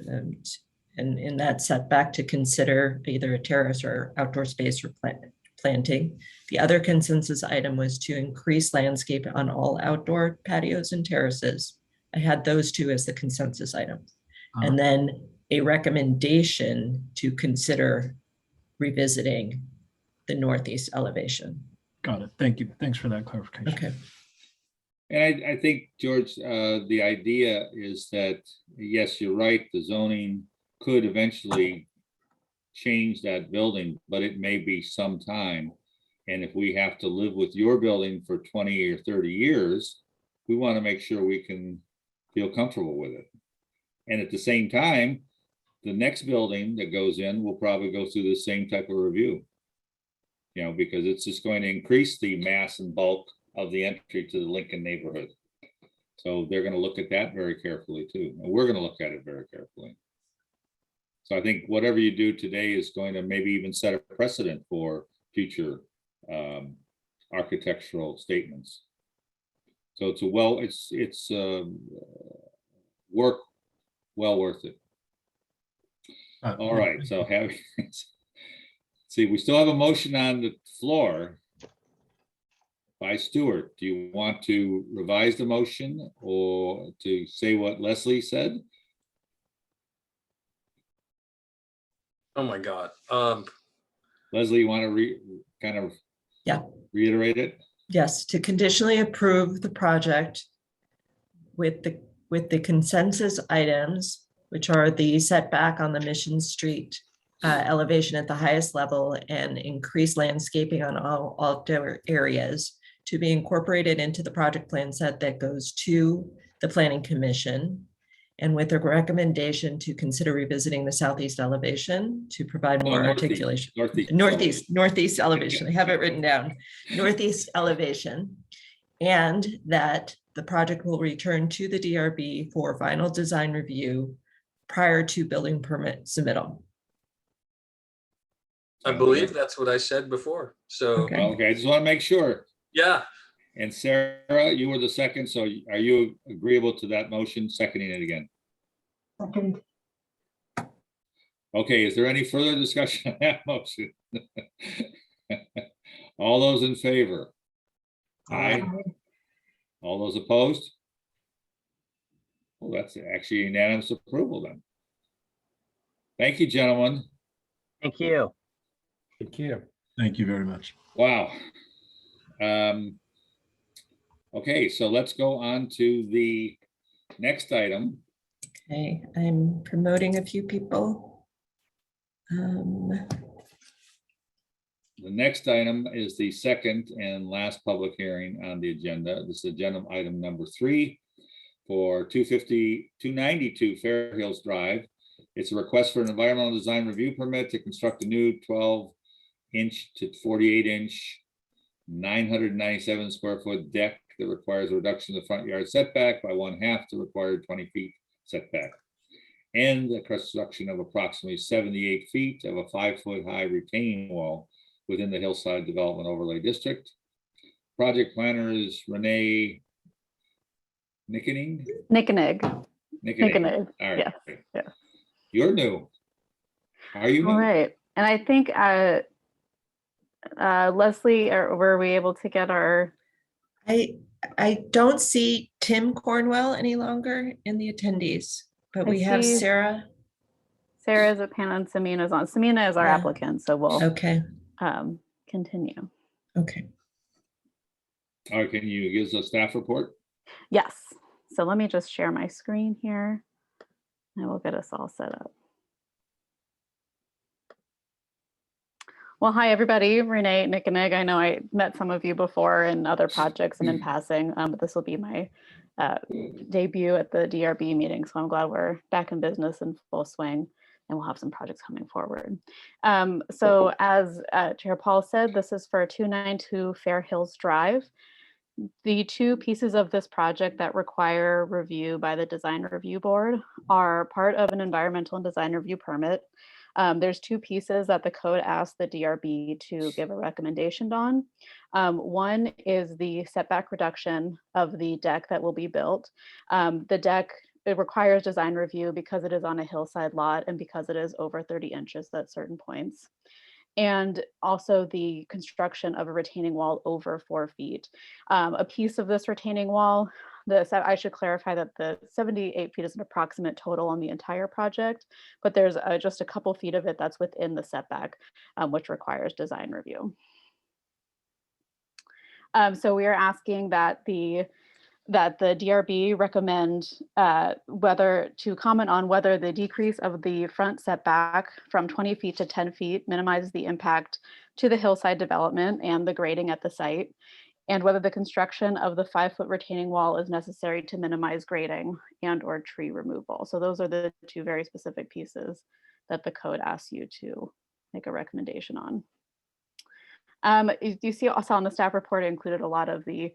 A: and in that setback to consider either a terrace or outdoor space or planting. The other consensus item was to increase landscape on all outdoor patios and terraces. I had those two as the consensus items. And then a recommendation to consider revisiting the northeast elevation.
I: Got it. Thank you. Thanks for that clarification.
A: Okay.
B: And I think, George, the idea is that, yes, you're right, the zoning could eventually change that building, but it may be some time. And if we have to live with your building for 20 or 30 years, we want to make sure we can feel comfortable with it. And at the same time, the next building that goes in will probably go through the same type of review. You know, because it's just going to increase the mass and bulk of the entry to the Lincoln neighborhood. So they're going to look at that very carefully too. And we're going to look at it very carefully. So I think whatever you do today is going to maybe even set a precedent for future architectural statements. So it's work well worth it. All right, so having see, we still have a motion on the floor by Stuart. Do you want to revise the motion or to say what Leslie said?
C: Oh my God.
B: Leslie, you want to reiterate it?
A: Yes, to conditionally approve the project with the consensus items, which are the setback on the Mission Street elevation at the highest level and increased landscaping on all outdoor areas to be incorporated into the project plan set that goes to the Planning Commission, and with a recommendation to consider revisiting the southeast elevation to provide more articulation. Northeast elevation. I have it written down. Northeast elevation, and that the project will return to the DRB for final design review prior to building permit submittal.
C: I believe that's what I said before. So
B: okay, I just want to make sure.
C: Yeah.
B: And Sarah, you were the second, so are you agreeable to that motion, seconding it again?
G: Second.
B: Okay, is there any further discussion on that motion? All those in favor? Aye. All those opposed? Well, that's actually unanimous approval then. Thank you, gentlemen.
H: Thank you.
M: Thank you.
I: Thank you very much.
B: Wow. Okay, so let's go on to the next item.
A: Okay, I'm promoting a few people.
B: The next item is the second and last public hearing on the agenda. This is agenda item number 3 for 292 Fair Hills Drive. It's a request for an environmental design review permit to construct a new 12-inch to 48-inch, 997 square foot deck that requires a reduction of the front yard setback by 1/2 the required 20 feet setback, and the construction of approximately 78 feet of a 5-foot high retaining wall within the Hillside Development Overlay District. Project planner is Renee Nickening.
N: Nickenig.
B: All right.
N: Yes. Yes.
B: You're new. Are you new?
N: All right. And I think Leslie, were we able to get our?
A: I don't see Tim Cornwell any longer in the attendees, but we have Sarah.
N: Sarah's at Pan and Samina's on. Samina is our applicant, so we'll continue.
A: Okay.
B: All right, can you give us a staff report?
N: Yes. So let me just share my screen here and we'll get us all set up. Well, hi, everybody. Renee Nickenig. I know I met some of you before in other projects and in passing, but this will be my debut at the DRB meeting. So I'm glad we're back in business in full swing and we'll have some projects coming forward. So as Chair Paul said, this is for 292 Fair Hills Drive. The two pieces of this project that require review by the design review board are part of an environmental and design review permit. There's two pieces that the code asks the DRB to give a recommendation on. One is the setback reduction of the deck that will be built. The deck, it requires design review because it is on a hillside lot and because it is over 30 inches at certain points. And also the construction of a retaining wall over 4 feet. A piece of this retaining wall, I should clarify that the 78 feet is an approximate total on the entire project, but there's just a couple feet of it that's within the setback, which requires design review. So we are asking that the DRB recommend whether to comment on whether the decrease of the front setback from 20 feet to 10 feet minimizes the impact to the hillside development and the grading at the site, and whether the construction of the 5-foot retaining wall is necessary to minimize grading and or tree removal. So those are the two very specific pieces that the code asks you to make a recommendation on. You see also on the staff report, it included a lot of the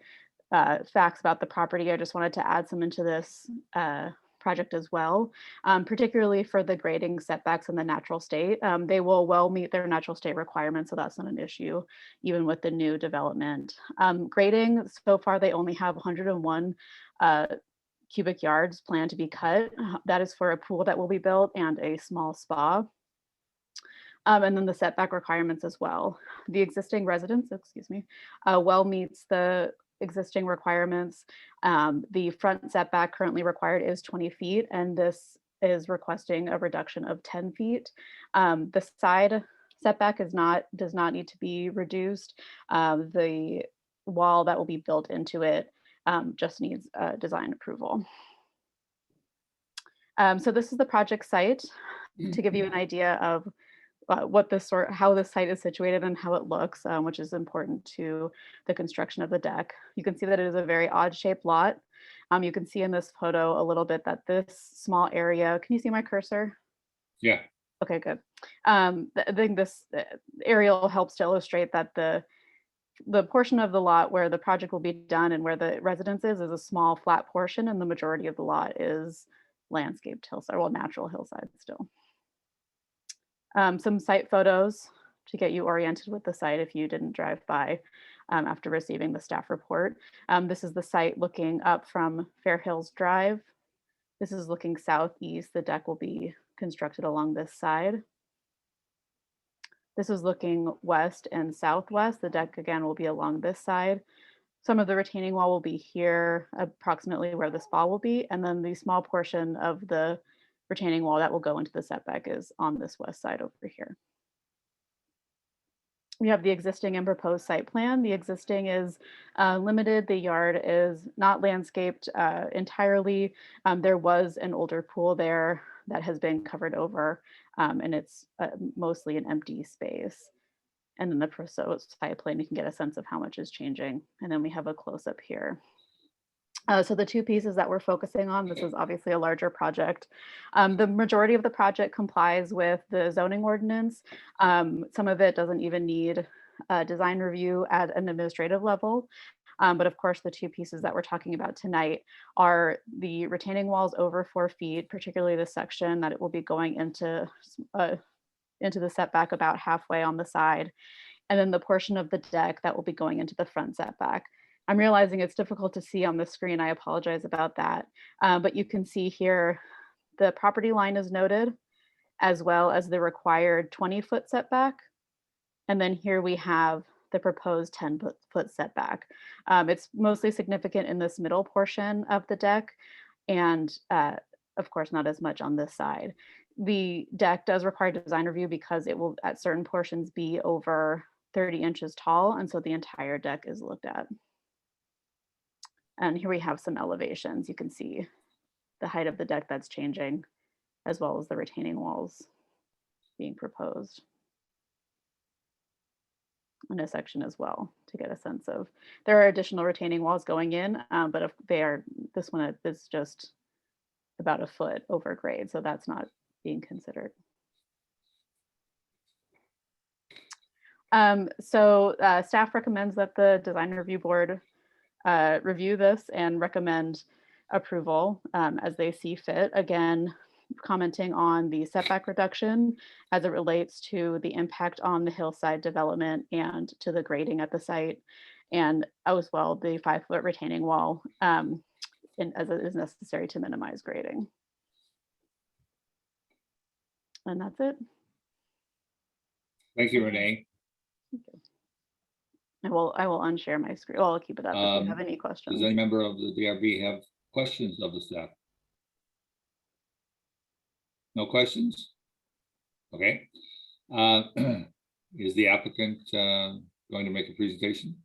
N: facts about the property. I just wanted to add some into this project as well, particularly for the grading setbacks in the natural state. They will well meet their natural state requirements, so that's not an issue, even with the new development. Grading, so far they only have 101 cubic yards planned to be cut. That is for a pool that will be built and a small spa. And then the setback requirements as well. The existing residence, excuse me, well meets the existing requirements. The front setback currently required is 20 feet, and this is requesting a reduction of 10 feet. The side setback does not need to be reduced. The wall that will be built into it just needs design approval. So this is the project site to give you an idea of how this site is situated and how it looks, which is important to the construction of the deck. You can see that it is a very odd shaped lot. You can see in this photo a little bit that this small area, can you see my cursor?
B: Yeah.
N: Okay, good. I think this aerial helps to illustrate that the portion of the lot where the project will be done and where the residence is a small flat portion, and the majority of the lot is landscaped hillside, well, natural hillside still. Some site photos to get you oriented with the site if you didn't drive by after receiving the staff report. This is the site looking up from Fair Hills Drive. This is looking southeast. The deck will be constructed along this side. This is looking west and southwest. The deck again will be along this side. Some of the retaining wall will be here, approximately where the spa will be, and then the small portion of the retaining wall that will go into the setback is on this west side over here. We have the existing and proposed site plan. The existing is limited. The yard is not landscaped entirely. There was an older pool there that has been covered over, and it's mostly an empty space. And then the proposed site plan, you can get a sense of how much is changing. And then we have a close-up here. So the two pieces that we're focusing on, this is obviously a larger project. The majority of the project complies with the zoning ordinance. Some of it doesn't even need a design review at an administrative level. But of course, the two pieces that we're talking about tonight are the retaining walls over 4 feet, particularly the section that it will be going into the setback about halfway on the side, and then the portion of the deck that will be going into the front setback. I'm realizing it's difficult to see on the screen. I apologize about that. But you can see here, the property line is noted, as well as the required 20-foot setback. And then here we have the proposed 10-foot setback. It's mostly significant in this middle portion of the deck, and of course, not as much on this side. The deck does require design review because it will, at certain portions, be over 30 inches tall, and so the entire deck is looked at. And here we have some elevations. You can see the height of the deck that's changing, as well as the retaining walls being proposed in a section as well, to get a sense of, there are additional retaining walls going in, but if they are, this one is just about a foot over grade, so that's not being considered. Staff recommends that the design review board review this and recommend approval as they see fit. Again, commenting on the setback reduction as it relates to the impact on the hillside development and to the grading at the site, and as well the 5-foot retaining wall as it is necessary to minimize grading. And that's it.
B: Thank you, Renee.
N: I will unshare my screen. Well, I'll keep it up if you have any questions.
B: Does any member of the DRB have questions of the staff? No questions? Okay. Is the applicant going to make a presentation?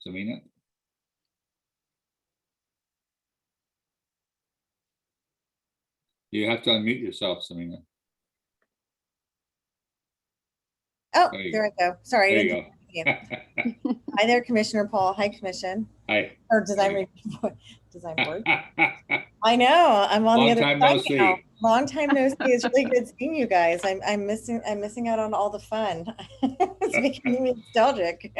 B: Samina? You have to unmute yourself, Samina.
O: Oh,
B: There you
O: there I go. Sorry.
B: There
O: I
B: you
O: didn't
B: go.
O: hear you. Hi there, Commissioner Paul. Hi, Commission.
B: Hi.
O: Or Design Board. I know. I'm on
B: Long
O: the other
B: time
O: side
B: no see.
O: now. Long time no see. It's really good seeing you guys. I'm missing out on all the fun. It's making me nostalgic.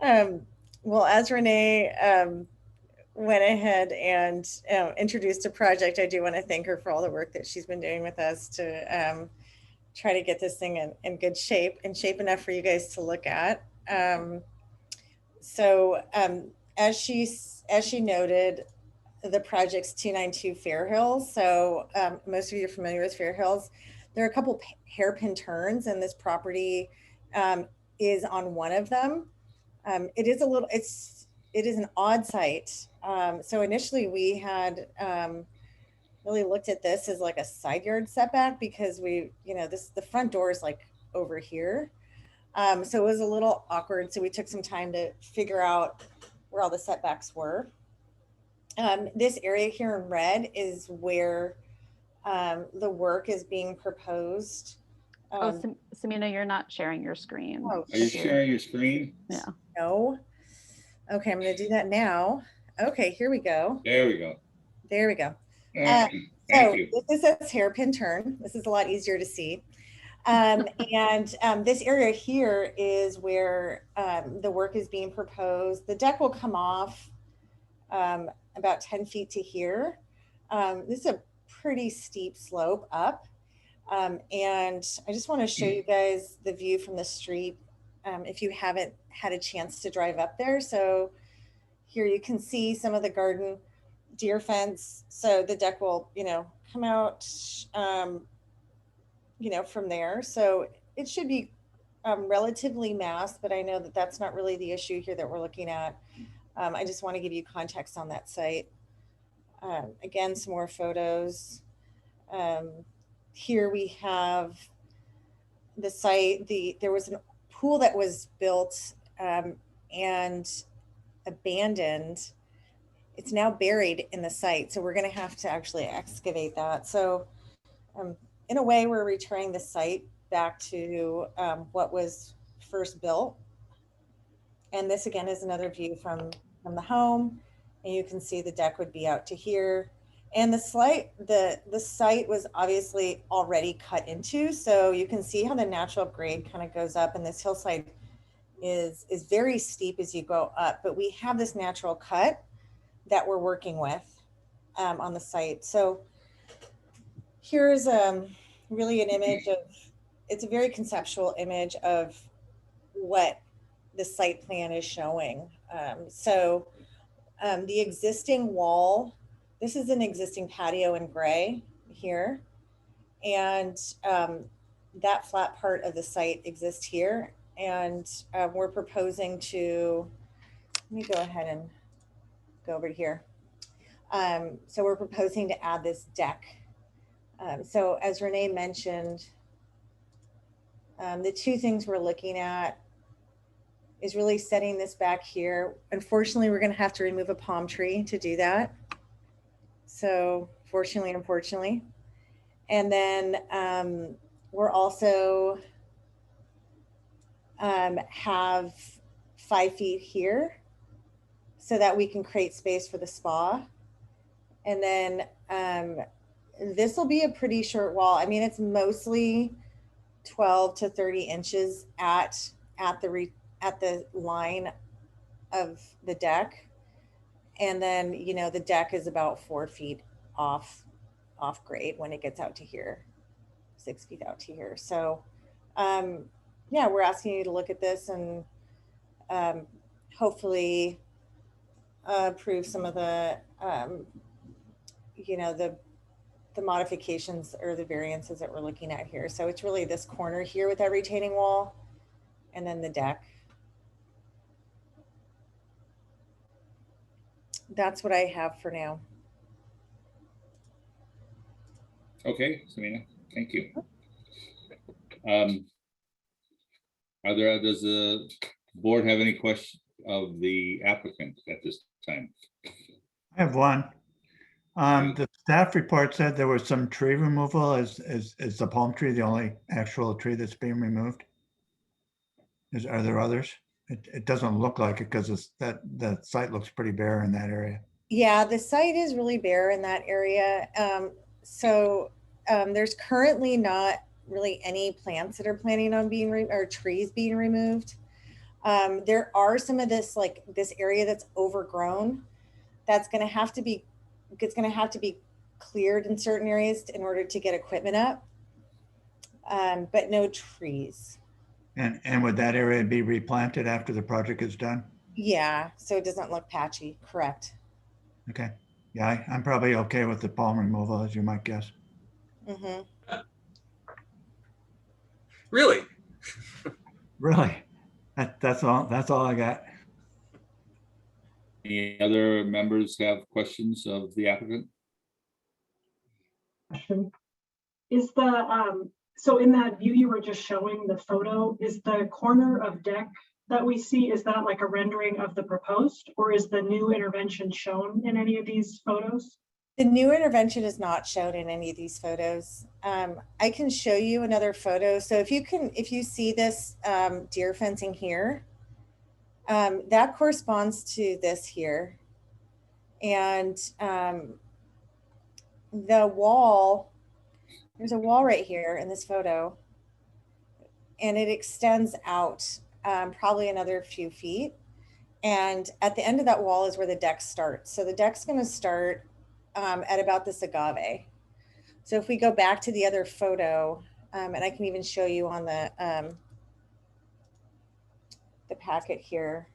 O: Well, as Renee went ahead and introduced a project, I do want to thank her for all the work that she's been doing with us to try to get this thing in good shape and shape enough for you guys to look at. As she noted, the project's 292 Fair Hills. So most of you are familiar with Fair Hills. There are a couple hairpin turns, and this property is on one of them. It is an odd site. So initially we had really looked at this as like a side yard setback because the front door is like over here. So it was a little awkward. So we took some time to figure out where all the setbacks were. This area here in red is where the work is being proposed.
N: Samina, you're not sharing your screen.
O: Oh,
B: Are you sharing your screen?
N: Yeah.
O: No. Okay, I'm going to do that now. Okay, here we go.
B: There we go.
O: There we go.
B: Thank
O: So
B: you.
O: this is a hairpin turn. This is a lot easier to see. This area here is where the work is being proposed. The deck will come off about 10 feet to here. This is a pretty steep slope up. And I just want to show you guys the view from the street if you haven't had a chance to drive up there. So here you can see some of the garden deer fence. So the deck will, come out, from there. So it should be relatively masked, but I know that that's not really the issue here that we're looking at. I just want to give you context on that site. Again, some more photos. Here we have the site. There was a pool that was built and abandoned. It's now buried in the site. So we're going to have to actually excavate that. So in a way, we're returning the site back to what was first built. And this again is another view from the home. And you can see the deck would be out to here. And the site was obviously already cut into. So you can see how the natural grade kind of goes up, and this hillside is very steep as you go up. But we have this natural cut that we're working with on the site. So here's really an image of, it's a very conceptual image of what the site plan is showing. The existing wall, this is an existing patio in gray here. And that flat part of the site exists here. And we're proposing to, let me go ahead and go over here. So we're proposing to add this deck. So as Renee mentioned, the two things we're looking at is really setting this back here. Unfortunately, we're going to have to remove a palm tree to do that. So fortunately, unfortunately. And then we're also have 5 feet here so that we can create space for the spa. And then this will be a pretty short wall. I mean, it's mostly 12 to 30 inches at the line of the deck. And then, you know, the deck is about 4 feet off grade when it gets out to here, 6 feet out to here. So yeah, we're asking you to look at this and hopefully approve some of the, you know, the modifications or the variances that we're looking at here. So it's really this corner here with that retaining wall and then the deck. That's what I have for now.
B: Okay, Samina, thank you. Does the board have any questions of the applicant at this time?
F: I have one. The staff report said there was some tree removal. Is the palm tree the only actual tree that's being removed? Are there others? It doesn't look like it because the site looks pretty bare in that area.
O: Yeah, the site is really bare in that area. There's currently not really any plants that are planning on being or trees being removed. There are some of this, like this area that's overgrown, that's going to have to be cleared in certain areas in order to get equipment up, but no trees.
F: And would that area be replanted after the project is done?
O: Yeah, so it doesn't look patchy, correct.
F: Okay. Yeah, I'm probably okay with the palm removal, as you might guess.
O: Mm-hmm.
C: Really?
F: Really? That's all I got.
B: Any other members have questions of the applicant?
G: Question. Is the, so in that view you were just showing the photo, is the corner of deck that we see, is that like a rendering of the proposed, or is the new intervention shown in any of these photos?
O: The new intervention is not shown in any of these photos. I can show you another photo. So if you see this deer fencing here, that corresponds to this here. And the wall, there's a wall right here in this photo, and it extends out probably another few feet. And at the end of that wall is where the deck starts. So the deck's going to start at about this agave. So if we go back to the other photo, and I can even show you on the packet here,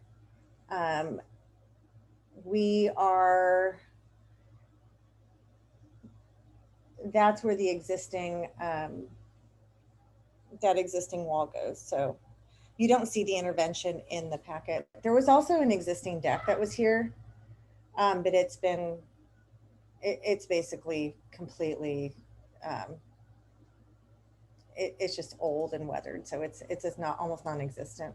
O: that's where the existing, that existing wall goes. So you don't see the intervention in the packet. There was also an existing deck that was here, but it's basically completely, it's just old and weathered. So it's just almost non-existent.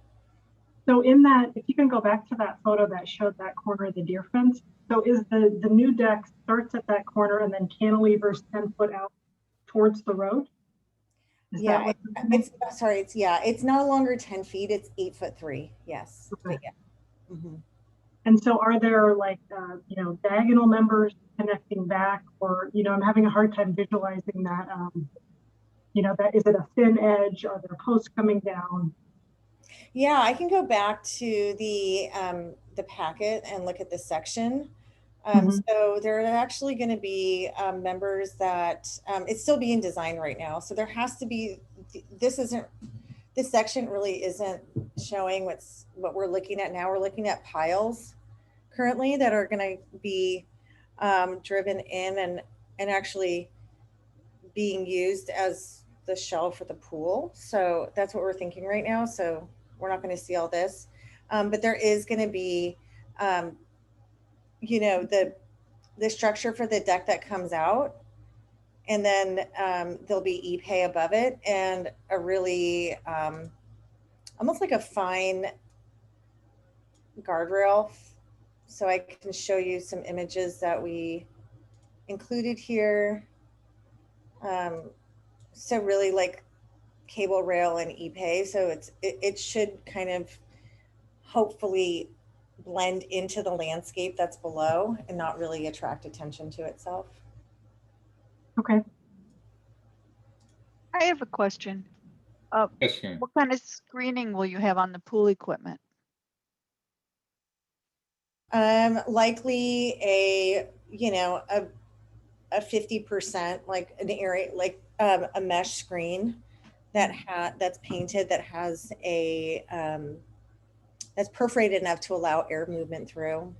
G: So in that, if you can go back to that photo that showed that corner of the deer fence, so is the new deck starts at that corner and then cantilevers 10 foot out towards the road? Is
O: Yeah,
G: that
O: it's no longer 10 feet, it's 8'3". Yes.
G: Okay.
O: Yeah. Mm-hmm.
G: And so are there like, you know, diagonal members connecting back, or, you know, I'm having a hard time visualizing that, you know, that is it a thin edge? Are there posts coming down?
O: Yeah, I can go back to the packet and look at this section. So there are actually going to be members that it's still being designed right now. So there has to be, this section really isn't showing what we're looking at now. We're looking at piles currently that are going to be driven in and actually being used as the shell for the pool. So that's what we're thinking right now. So we're not going to see all this, but there is going to be, you know, the structure for the deck that comes out, and then there'll be e-pay above it, and a really almost like a fine guardrail. So I can show you some images that we included here. So really like cable rail and e-pay. So it should kind of hopefully blend into the landscape that's below and not really attract attention to itself.
G: Okay.
D: I have a question.
B: Yes, Karen.
D: What kind of screening will you have on the pool equipment?
O: Likely a, a 50%, like an area, like a mesh screen that's painted, that has a, that's perforated enough to allow air movement through.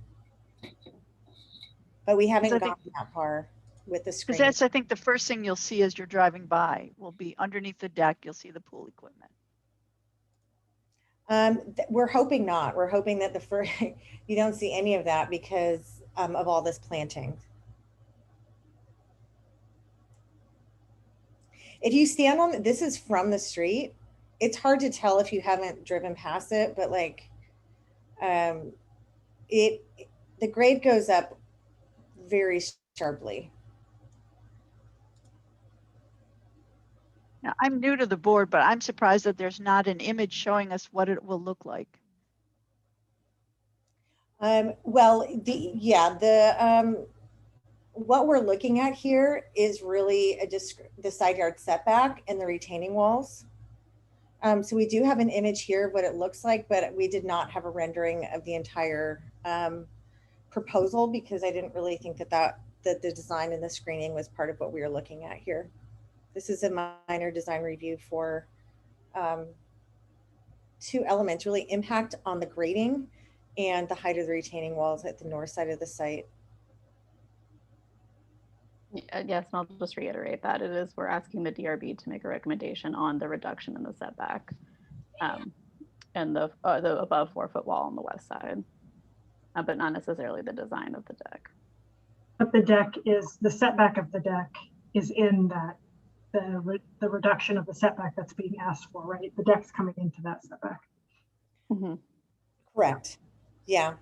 O: But we haven't gotten that far with the screen.
D: Because that's, I think, the first thing you'll see as you're driving by will be underneath the deck, you'll see the pool equipment.
O: We're hoping not. We're hoping that you don't see any of that because of all this planting. If you stand on, this is from the street, it's hard to tell if you haven't driven past it, but like the grade goes up very sharply.
D: Now, I'm new to the board, but I'm surprised that there's not an image showing us what it will look like.
O: Well, what we're looking at here is really the side yard setback and the retaining walls. So we do have an image here of what it looks like, but we did not have a rendering of the entire proposal because I didn't really think that the design and the screening was part of what we were looking at here. This is a minor design review for 2 elements, really impact on the grading and the height of the retaining walls at the north side of the site.
N: Yes, and I'll just reiterate that we're asking the DRB to make a recommendation on the reduction in the setback and the above 4-foot wall on the west side, but not necessarily the design of the deck.
G: But the setback of the deck is in that, the reduction of the setback that's being asked for, right? The deck's coming into that setback.
N: Mm-hmm.
O: Correct. Yeah.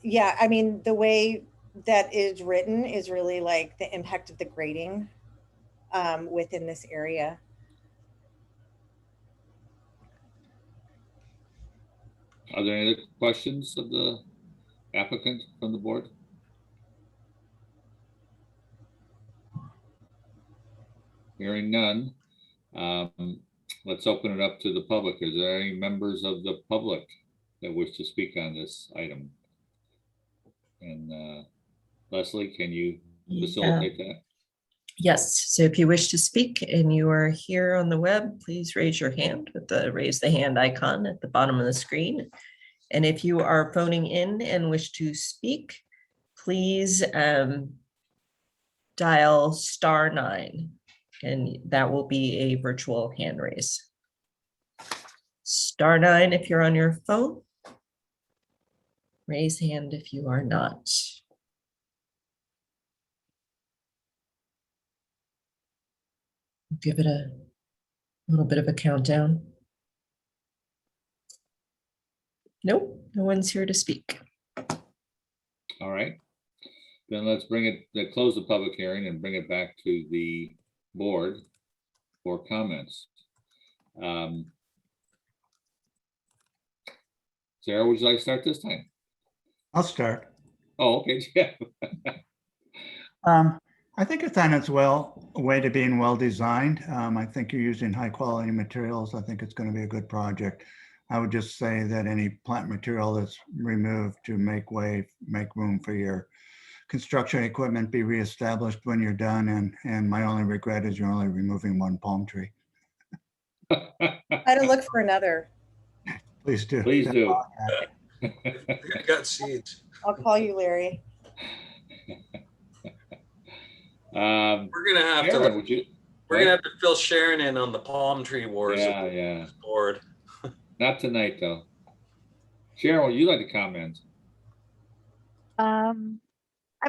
O: Yeah, I mean, the way that is written is really like the impact of the grading within this area.
B: Are there any other questions of the applicant from the board? Hearing none, let's open it up to the public. Is there any members of the public that wish to speak on this item? And Leslie, can you facilitate that?
A: Yes, so if you wish to speak and you are here on the web, please raise your hand with the raise the hand icon at the bottom of the screen. And if you are phoning in and wish to speak, please dial *9, and that will be a virtual hand raise. *9 if you're on your phone. Raise hand if you are not. Give it a little bit of a countdown. Nope, no one's here to speak.
B: All right, then let's close the public hearing and bring it back to the board for comments. Sarah, would you like to start this time?
F: I'll start.
B: Oh, okay. Yeah.
F: I think it's on its way to being well designed. I think you're using high quality materials. I think it's going to be a good project. I would just say that any plant material that's removed to make room for your construction equipment be reestablished when you're done. And my only regret is you're only removing 1 palm tree.
O: Try to look for another.
F: Please do.
B: Please do.
C: I got seeds.
O: I'll call you, Larry.
C: We're gonna have
B: Sharon,
C: we're gonna have to fill Sharon in on the palm tree wars.
B: Yeah.
C: Board.
B: Not tonight, though. Sharon, would you like to comment?
D: I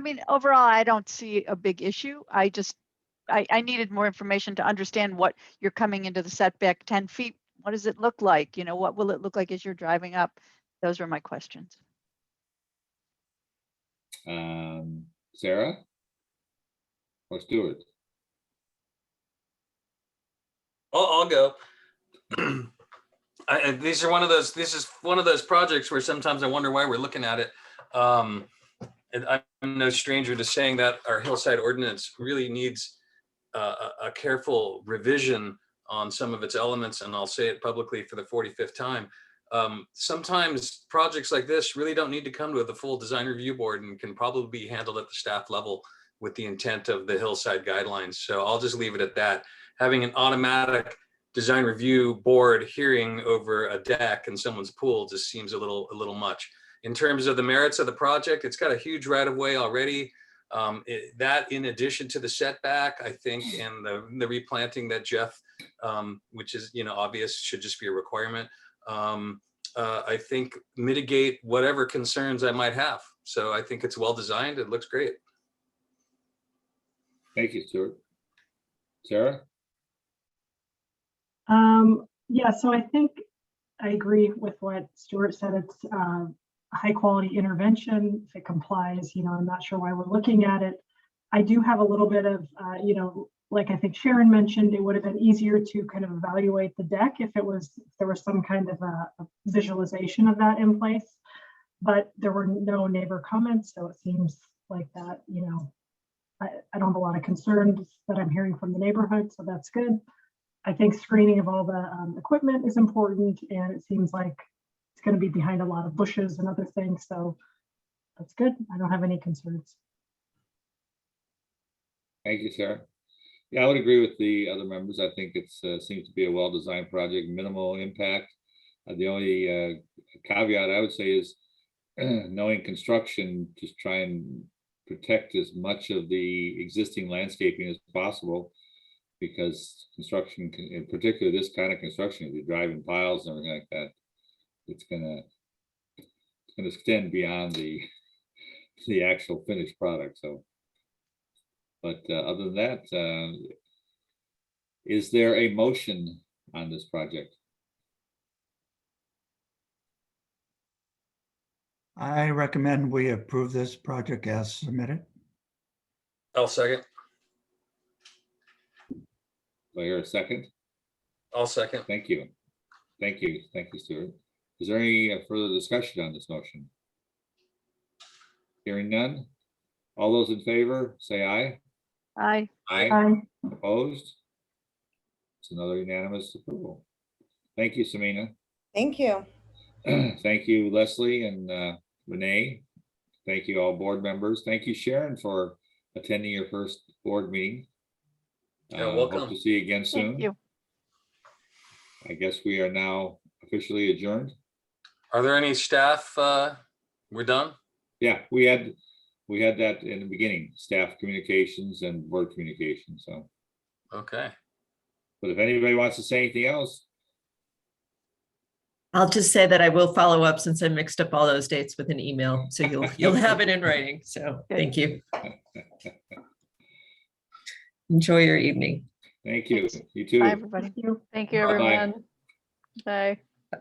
D: mean, overall, I don't see a big issue. I needed more information to understand what you're coming into the setback 10 feet. What does it look like? What will it look like as you're driving up? Those are my questions.
B: Sarah or Stuart?
C: I'll go. This is one of those projects where sometimes I wonder why we're looking at it. And I'm no stranger to saying that our hillside ordinance really needs a careful revision on some of its elements, and I'll say it publicly for the 45th time. Sometimes projects like this really don't need to come to the full design review board and can probably be handled at the staff level with the intent of the hillside guidelines. So I'll just leave it at that. Having an automatic design review board hearing over a deck in someone's pool just seems a little much. In terms of the merits of the project, it's got a huge right of way already. That in addition to the setback, I think, and the replanting that Jeff, which is, obvious, should just be a requirement. I think mitigate whatever concerns I might have. So I think it's well designed. It looks great.
B: Thank you, Stuart. Sarah?
G: Yeah, so I think I agree with what Stuart said. It's a high quality intervention. If it complies, I'm not sure why we're looking at it. I do have a little bit of, like I think Sharon mentioned, it would have been easier to kind of evaluate the deck if there was some kind of a visualization of that in place, but there were no neighbor comments. So it seems like that, I don't have a lot of concerns that I'm hearing from the neighborhood. So that's good. I think screening of all the equipment is important, and it seems like it's going to be behind a lot of bushes and other things. So that's good. I don't have any concerns.
B: Thank you, Sarah. Yeah, I would agree with the other members. I think it seems to be a well-designed project, minimal impact. The only caveat I would say is knowing construction, just try and protect as much of the existing landscaping as possible, because construction, in particular this kind of construction, if you're driving piles and everything like that, it's gonna extend beyond the actual finished product. So, but other than that, is there a motion on this project?
F: I recommend we approve this project as submitted.
C: I'll second.
B: Do I hear a second?
C: I'll second.
B: Thank you. Thank you. Thank you, Stuart. Is there any further discussion on this motion? Hearing none. All those in favor, say aye.
D: Aye.
B: Aye. Opposed? It's another unanimous approval. Thank you, Samina.
O: Thank you.
B: Thank you, Leslie and Renee. Thank you, all board members. Thank you, Sharon, for attending your first board meeting.
C: You're welcome.
B: Hope to see you again soon.
D: Thank you.
B: I guess we are now officially adjourned.
C: Are there any staff? We're done?
B: Yeah, we had that in the beginning, staff communications and board communications. So,
C: Okay.
B: but if anybody wants to say anything else,
A: I'll just say that I will follow up since I mixed up all those dates with an email. So you'll have it in writing. So thank you. Enjoy your evening.
B: Thank you. You too.
N: Bye, everybody. Thank you,
B: Bye-bye.
N: everyone. Bye.
A: Bye.